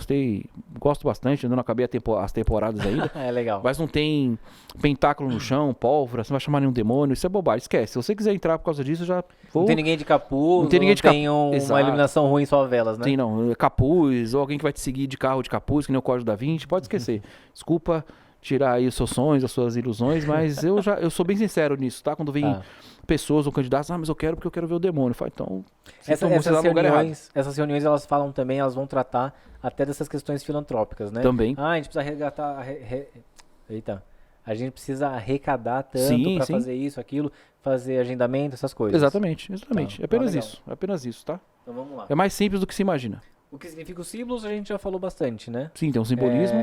gosto bastante, ainda não acabei as temporadas ainda. É legal. Mas não tem pentáculo no chão, pólvora, você não vai chamar nenhum demônio, isso é bobagem, esquece. Se você quiser entrar por causa disso, eu já vou... Não tem ninguém de capuz, não tem uma iluminação ruim, só velas, né? Tem não, capuz, ou alguém que vai te seguir de carro de capuz, que nem o Código da Vinci, pode esquecer. Desculpa tirar aí os seus sonhos, as suas ilusões, mas eu sou bem sincero nisso, tá? Quando vem pessoas ou candidatos, mas eu quero porque eu quero ver o demônio. Fala, então, essas reuniões, elas falam também, elas vão tratar até dessas questões filantrópicas, né? Também. A gente precisa resgatar... A gente precisa arrecadar tanto para fazer isso, aquilo, fazer agendamento, essas coisas. Exatamente. É apenas isso, tá? Então vamos lá. É mais simples do que se imagina. O que significa os símbolos a gente já falou bastante, né? Sim, tem um simbolismo.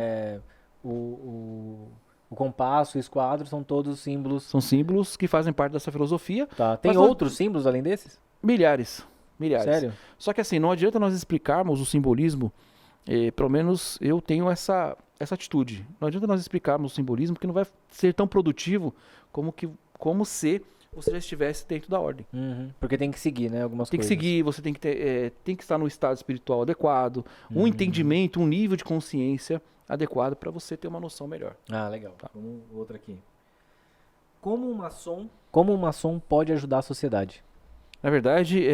o compasso, o esquadro são todos símbolos. São símbolos que fazem parte dessa filosofia. Tá. Tem Mas não- outros símbolos além desses? Milhares. Milhares. Sério? Só que assim, não adianta nós explicarmos o simbolismo, pelo menos eu tenho essa atitude. Não adianta nós explicarmos o simbolismo que não vai ser tão produtivo como se você já estivesse dentro da ordem. Uhum. Porque tem que seguir, né? Algumas Tem que coisas. seguir, você tem que ter, tem que estar no estado espiritual adequado, um Uhum. entendimento, um nível de consciência adequado para você ter uma noção melhor. Ah, legal. Vamos outra aqui. Como um maçom pode ajudar a sociedade? Na verdade,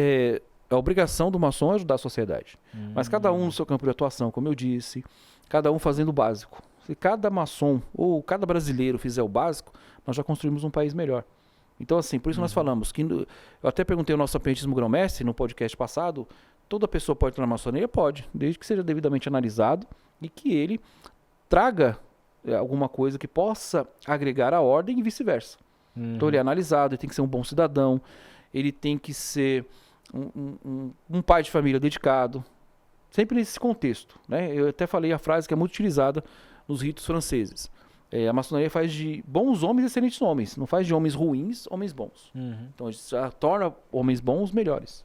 a obrigação do maçom é ajudar a sociedade. Mas cada um no seu campo de atuação, como eu disse, cada um fazendo o básico. Se cada maçom ou cada brasileiro fizer o básico, nós já construímos um país melhor. Então, assim, por isso nós falamos que... Eu até perguntei ao nosso aprendiz grão-mestre no podcast passado, toda pessoa pode entrar na maçonaria? Pode, desde que seja devidamente analisado e que ele traga alguma coisa que possa agregar à ordem e vice-versa. Então ele é analisado, ele tem que ser um bom cidadão, ele tem que ser um pai de família dedicado, sempre nesse contexto, né? Eu até falei a frase que é muito utilizada nos ritos franceses. A maçonaria faz de bons homens excelentes homens, não faz de homens ruins homens bons. Então a gente já torna homens bons melhores.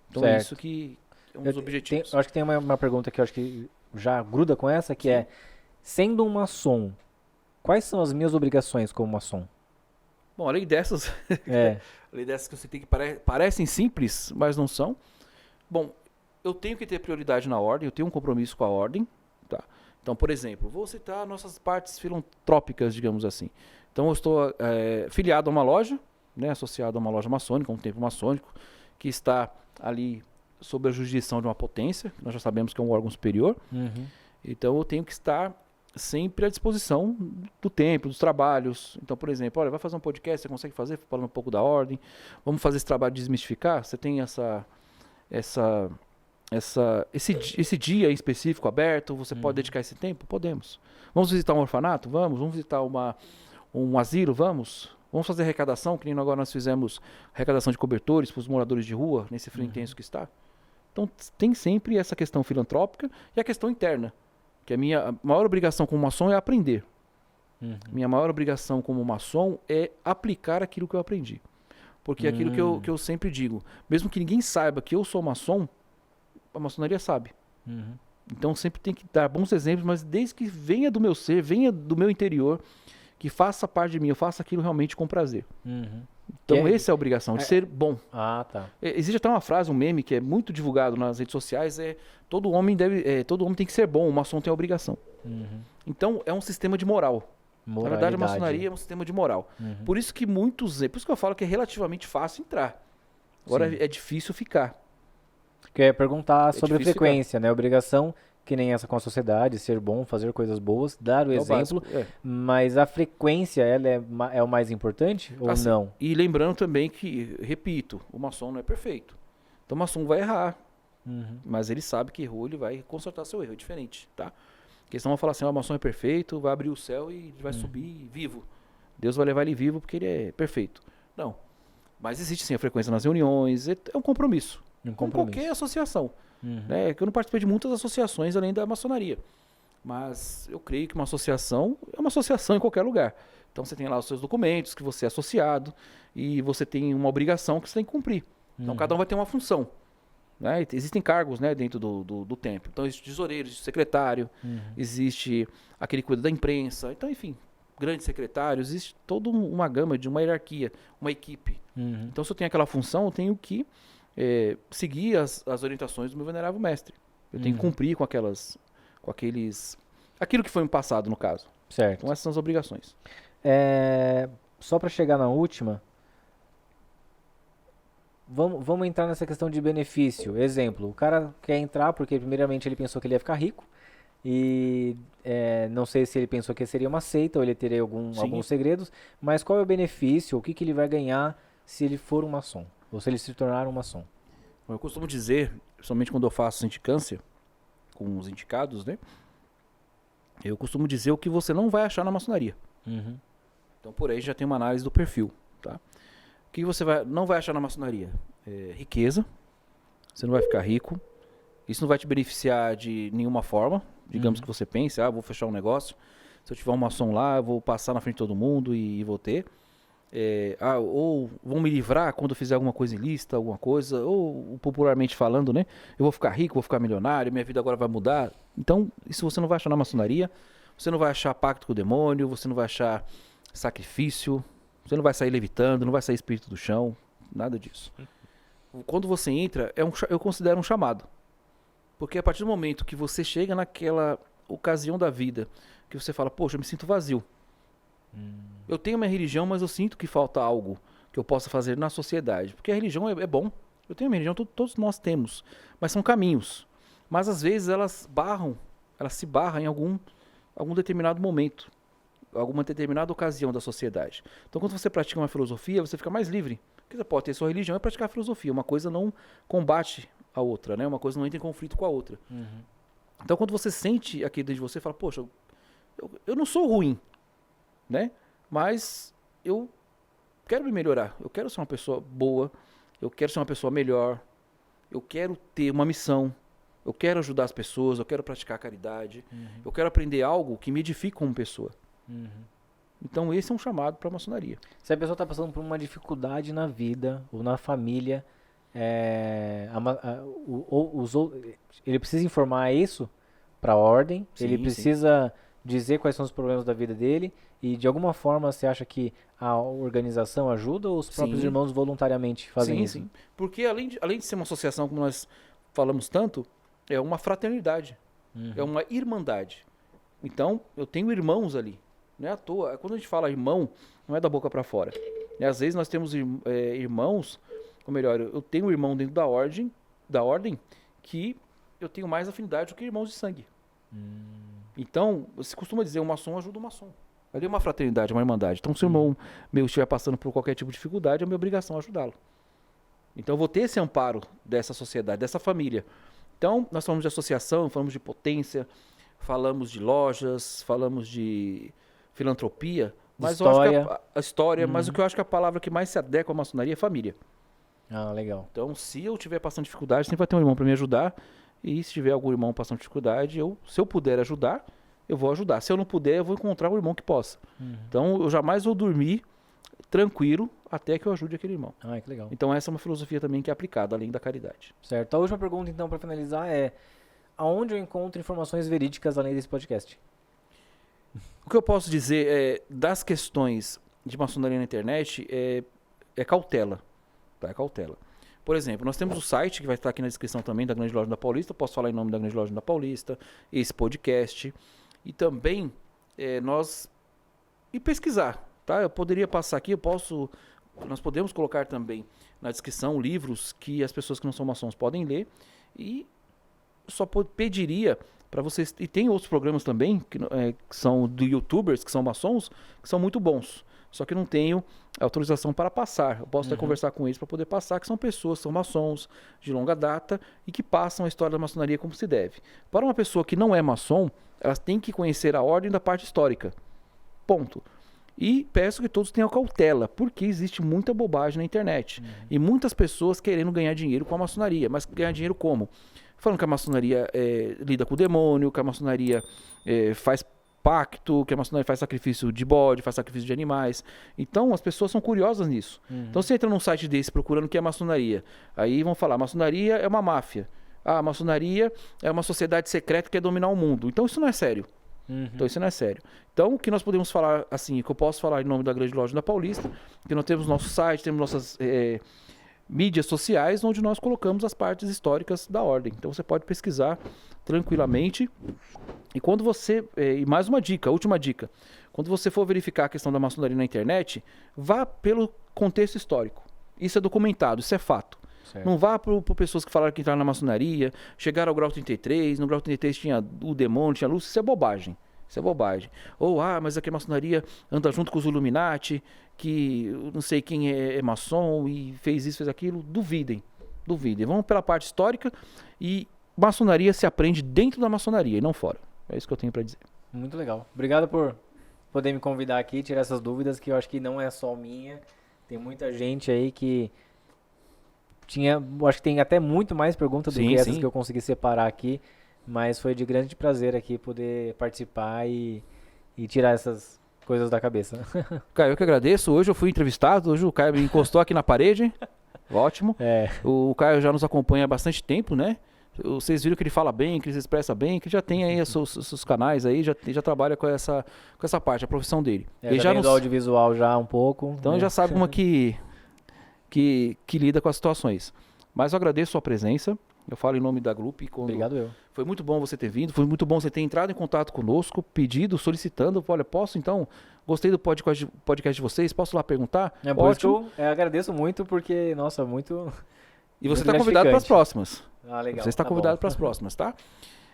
Então é Certo. isso que é um dos objetivos. Eu acho que tem uma pergunta que eu acho que já gruda com essa, que é, sendo um maçom, quais são as minhas obrigações como maçom? Bom, além dessas, É. além dessas que você tem que parecem simples, mas não são. Bom, eu tenho que ter prioridade na ordem, eu tenho um compromisso com a ordem, tá? Então, por exemplo, vou citar nossas partes filantrópicas, digamos assim. Então, eu estou filiado a uma loja, né, associado a uma loja maçônica, um templo maçônico, que está ali sob a jurisdição de uma potência, nós já sabemos que é um órgão superior. Então, eu tenho que estar sempre à disposição do tempo, dos trabalhos. Então, por exemplo, olha, vai fazer um podcast, você consegue fazer, falando um pouco da ordem, vamos fazer esse trabalho de desmistificar? Você tem esse dia em específico aberto, você pode dedicar esse tempo? Podemos. Vamos visitar um orfanato? Vamos visitar um asilo? Vamos fazer arrecadação, que nem agora nós fizemos arrecadação de cobertores para os moradores de rua, nesse frio intenso que está. Então, tem sempre essa questão filantrópica e a questão interna, que a minha maior obrigação como maçom é aprender. Minha maior obrigação como maçom é aplicar aquilo que eu aprendi. Porque é aquilo que eu sempre digo, mesmo que ninguém saiba que eu sou maçom, a maçonaria sabe. Então sempre tem que dar bons exemplos, mas desde que venha do meu ser, venha do meu interior, que faça parte de mim, eu faça aquilo realmente com prazer. Então essa é a obrigação, de ser bom. Ah, tá. Existe até uma frase, um meme que é muito divulgado nas redes sociais, todo homem tem que ser bom, o maçom tem a obrigação. Então é um sistema de moral. Na verdade, a maçonaria é um sistema de moral. Por isso que por isso que eu falo que é relativamente fácil entrar. Agora é difícil ficar. Que eu ia perguntar sobre a difícil frequência, né? Obrigação, que nem essa com a sociedade, ser bom, fazer coisas boas, dar o É o exemplo, básico, mas a frequência, ela é o mais importante ou Assim, não? E lembrando também que, repito, o maçom não é perfeito. Então o maçom vai errar, mas ele sabe que errou, ele vai consertar seu erro, é diferente, tá? Porque senão vão falar assim, o maçom é perfeito, vai abrir o céu e ele vai subir vivo. Deus vai levar ele vivo porque ele é perfeito. Não. Mas existe sim a frequência nas reuniões, é um compromisso. Com qualquer associação. Né? Que eu não participei de muitas associações além da maçonaria. Mas eu creio que uma associação é uma associação em qualquer lugar. Então você tem lá os seus documentos, que você é associado, e você tem uma obrigação que você tem que cumprir. Então cada um vai ter uma função. Né? Existem cargos, né, dentro do templo. Então existe tesoureiro, existe secretário, existe aquele que cuida da imprensa. Então, enfim, grandes secretários, existe toda uma gama de uma hierarquia, uma equipe. Então se eu tenho aquela função, eu tenho que seguir as orientações do meu venerável mestre. Eu tenho que cumprir com aquilo que foi me passado, no caso. Certo. Então essas são as obrigações. Só para chegar na última, vamos entrar nessa questão de benefício. Exemplo, o cara quer entrar porque primeiramente ele pensou que ele ia ficar rico e não sei se ele pensou que seria uma seita ou ele teria alguns segredos, mas qual é o benefício, o que ele vai ganhar se ele for um maçom? Ou se ele se tornar um maçom? Eu costumo dizer, principalmente quando eu faço sindicância com os indicados, né? Eu costumo dizer o que você não vai achar na maçonaria. Então por aí já tem uma análise do perfil, tá? O que você não vai achar na maçonaria? Riqueza. Você não vai ficar rico. Isso não vai te beneficiar de nenhuma forma. Digamos que você pense, vou fechar um negócio. Se eu tiver um maçom lá, eu vou passar na frente de todo mundo e vou ter. Ou vão me livrar quando eu fizer alguma coisa ilícita, alguma coisa, ou popularmente falando, né? Eu vou ficar rico, vou ficar milionário, minha vida agora vai mudar. Então, isso você não vai achar na maçonaria, você não vai achar pacto com o demônio, você não vai achar sacrifício, você não vai sair levitando, não vai sair espírito do chão, nada disso. Quando você entra, eu considero um chamado. Porque a partir do momento que você chega naquela ocasião da vida, que você fala, poxa, eu me sinto vazio. Eu tenho minha religião, mas eu sinto que falta algo que eu possa fazer na sociedade. Porque a religião é bom. Eu tenho minha religião, todos nós temos. Mas são caminhos. Mas às vezes elas se barram em algum determinado momento. Alguma determinada ocasião da sociedade. Então quando você pratica uma filosofia, você fica mais livre. Porque você pode ter sua religião e praticar a filosofia. Uma coisa não combate a outra, né? Uma coisa não entra em conflito com a outra. Então quando você sente aqui dentro de você, fala, poxa, eu não sou ruim, né? Mas eu quero me melhorar. Eu quero ser uma pessoa boa. Eu quero ser uma pessoa melhor. Eu quero ter uma missão. Eu quero ajudar as pessoas. Eu quero praticar a caridade. Eu quero aprender algo que me edifique como pessoa. Então esse é um chamado para a maçonaria. Se a pessoa está passando por uma dificuldade na vida ou na família, ele precisa informar isso para a ordem, ele precisa dizer quais são os problemas da vida dele, e de alguma forma você acha que a organização ajuda ou os próprios irmãos voluntariamente fazem isso? Sim, porque além de ser uma associação, como nós falamos tanto, é uma fraternidade, é uma irmandade. Então eu tenho irmãos ali. Não é à toa. Quando a gente fala irmão, não é da boca para fora. E às vezes nós temos irmãos, ou melhor, eu tenho um irmão dentro da ordem que eu tenho mais afinidade do que irmãos de sangue. Então, você costuma dizer, um maçom ajuda o maçom. Ali é uma fraternidade, uma irmandade. Então, se o irmão meu estiver passando por qualquer tipo de dificuldade, é minha obrigação ajudá-lo. Então, eu vou ter esse amparo dessa sociedade, dessa família. Então, nós falamos de associação, falamos de potência, falamos de lojas, falamos de filantropia, mas história. Eu acho que a história, mas o que eu acho que a palavra que mais se adequa à maçonaria é família. Ah, legal. Então, se eu estiver passando dificuldade, sempre vai ter um irmão para me ajudar. E se tiver algum irmão passando dificuldade, se eu puder ajudar, eu vou ajudar. Se eu não puder, eu vou encontrar um irmão que possa. Então, eu jamais vou dormir tranquilo até que eu ajude aquele irmão. Ah, que legal. Então, essa é uma filosofia também que é aplicada, além da caridade. Certo. A última pergunta, então, para finalizar é: aonde eu encontro informações verídicas além desse podcast? O que eu posso dizer das questões de maçonaria na internet é cautela. Tá? É cautela. Por exemplo, nós temos o site, que vai estar aqui na descrição também, da Grande Loja da Paulista. Posso falar em nome da Grande Loja da Paulista, esse podcast. E também pesquisar. Tá? Eu poderia passar aqui, nós podemos colocar também na descrição livros que as pessoas que não são maçons podem ler. E só pediria para vocês, e tem outros programas também que são de youtubers, que são maçons, que são muito bons, só que não tenho autorização para passar. Eu posso até conversar com eles para poder passar, que são pessoas, são maçons de longa data e que passam a história da maçonaria como se deve. Para uma pessoa que não é maçom, elas têm que conhecer a ordem da parte histórica. Ponto. E peço que todos tenham cautela, porque existe muita bobagem na internet. E muitas pessoas querendo ganhar dinheiro com a maçonaria. Mas ganhar dinheiro como? Falando que a maçonaria lida com o demônio, que a maçonaria faz pacto, que a maçonaria faz sacrifício de bode, faz sacrifício de animais. Então as pessoas são curiosas nisso. Então você entra num site desse procurando o que é maçonaria. Aí vão falar, maçonaria é uma máfia. A maçonaria é uma sociedade secreta que quer dominar o mundo. Então isso não é sério. Então isso não é sério. Então o que nós podemos falar, assim, que eu posso falar em nome da Grande Loja da Paulista, que nós temos nosso site, temos nossas mídias sociais, onde nós colocamos as partes históricas da ordem. Então você pode pesquisar tranquilamente. E quando você, e mais uma dica, última dica, quando você for verificar a questão da maçonaria na internet, vá pelo contexto histórico. Isso é documentado, isso é fato. Certo. Não vá por pessoas que falaram que entraram na maçonaria, chegaram ao grau 33, no grau 33 tinha o demônio, tinha luz, isso é bobagem. Isso é bobagem. Ou, mas aqui a maçonaria anda junto com os Illuminati, que não sei quem é maçom e fez isso, fez aquilo. Duvidem. Vamos pela parte histórica e maçonaria se aprende dentro da maçonaria e não fora. É isso que eu tenho para dizer. Muito legal. Obrigado por poder me convidar aqui e tirar essas dúvidas, que eu acho que não é só minha. Tem muita gente aí que acho que tem até muito mais perguntas do que essas que eu consegui separar aqui, mas foi de grande prazer aqui poder participar e e tirar essas coisas da cabeça. Caio, eu que agradeço. Hoje eu fui entrevistado, hoje o Caio me encostou aqui na parede. Ótimo. É, O Caio já nos acompanha há bastante tempo, né? Vocês viram que ele fala bem, que ele se expressa bem, que já tem aí os seus canais aí, já trabalha com essa parte, a profissão dele. Ele já já vem do audiovisual já um pouco. Então né? já sabe como é que lida com as situações. Mas eu agradeço a sua presença. Eu falo em nome da Grupo. Obrigado eu. Foi muito bom você ter vindo, foi muito bom você ter entrado em contato conosco, pedido, solicitando. Olha, posso então? Gostei do podcast de vocês, posso lá perguntar? É por isso que eu agradeço muito, porque, nossa, muito. E você muito está convidado para as gratificante. próximas. Ah, legal. Você está tá convidado bom. para as próximas, tá?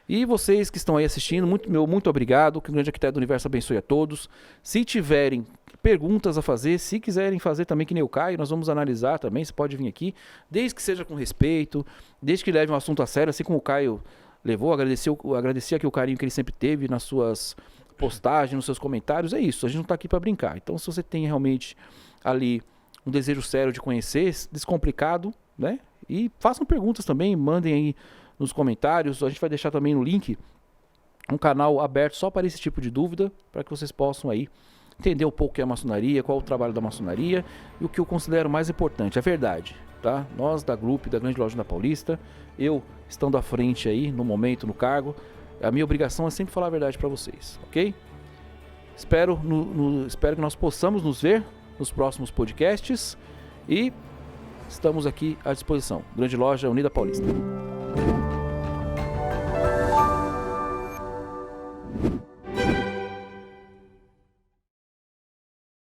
E vocês que estão aí assistindo, muito obrigado. Que o grande arquiteto do universo abençoe a todos. Se tiverem perguntas a fazer, se quiserem fazer também que nem o Caio, nós vamos analisar também. Você pode vir aqui, desde que seja com respeito, desde que leve um assunto a sério, assim como o Caio levou. Agradecer aqui o carinho que ele sempre teve nas suas postagens, nos seus comentários. É isso, a gente não está aqui para brincar. Então, se você tem realmente ali um desejo sério de conhecer, descomplicado, né? E façam perguntas também, mandem aí nos comentários. A gente vai deixar também no link um canal aberto só para esse tipo de dúvida, para que vocês possam aí entender um pouco o que é a maçonaria, qual é o trabalho da maçonaria e o que eu considero mais importante, a verdade, tá? Nós da Grupo, da Grande Loja da Paulista, eu estando à frente aí, no momento, no cargo, a minha obrigação é sempre falar a verdade para vocês, ok? Espero que nós possamos nos ver nos próximos podcasts e estamos aqui à disposição. Grande Loja Unida Paulista.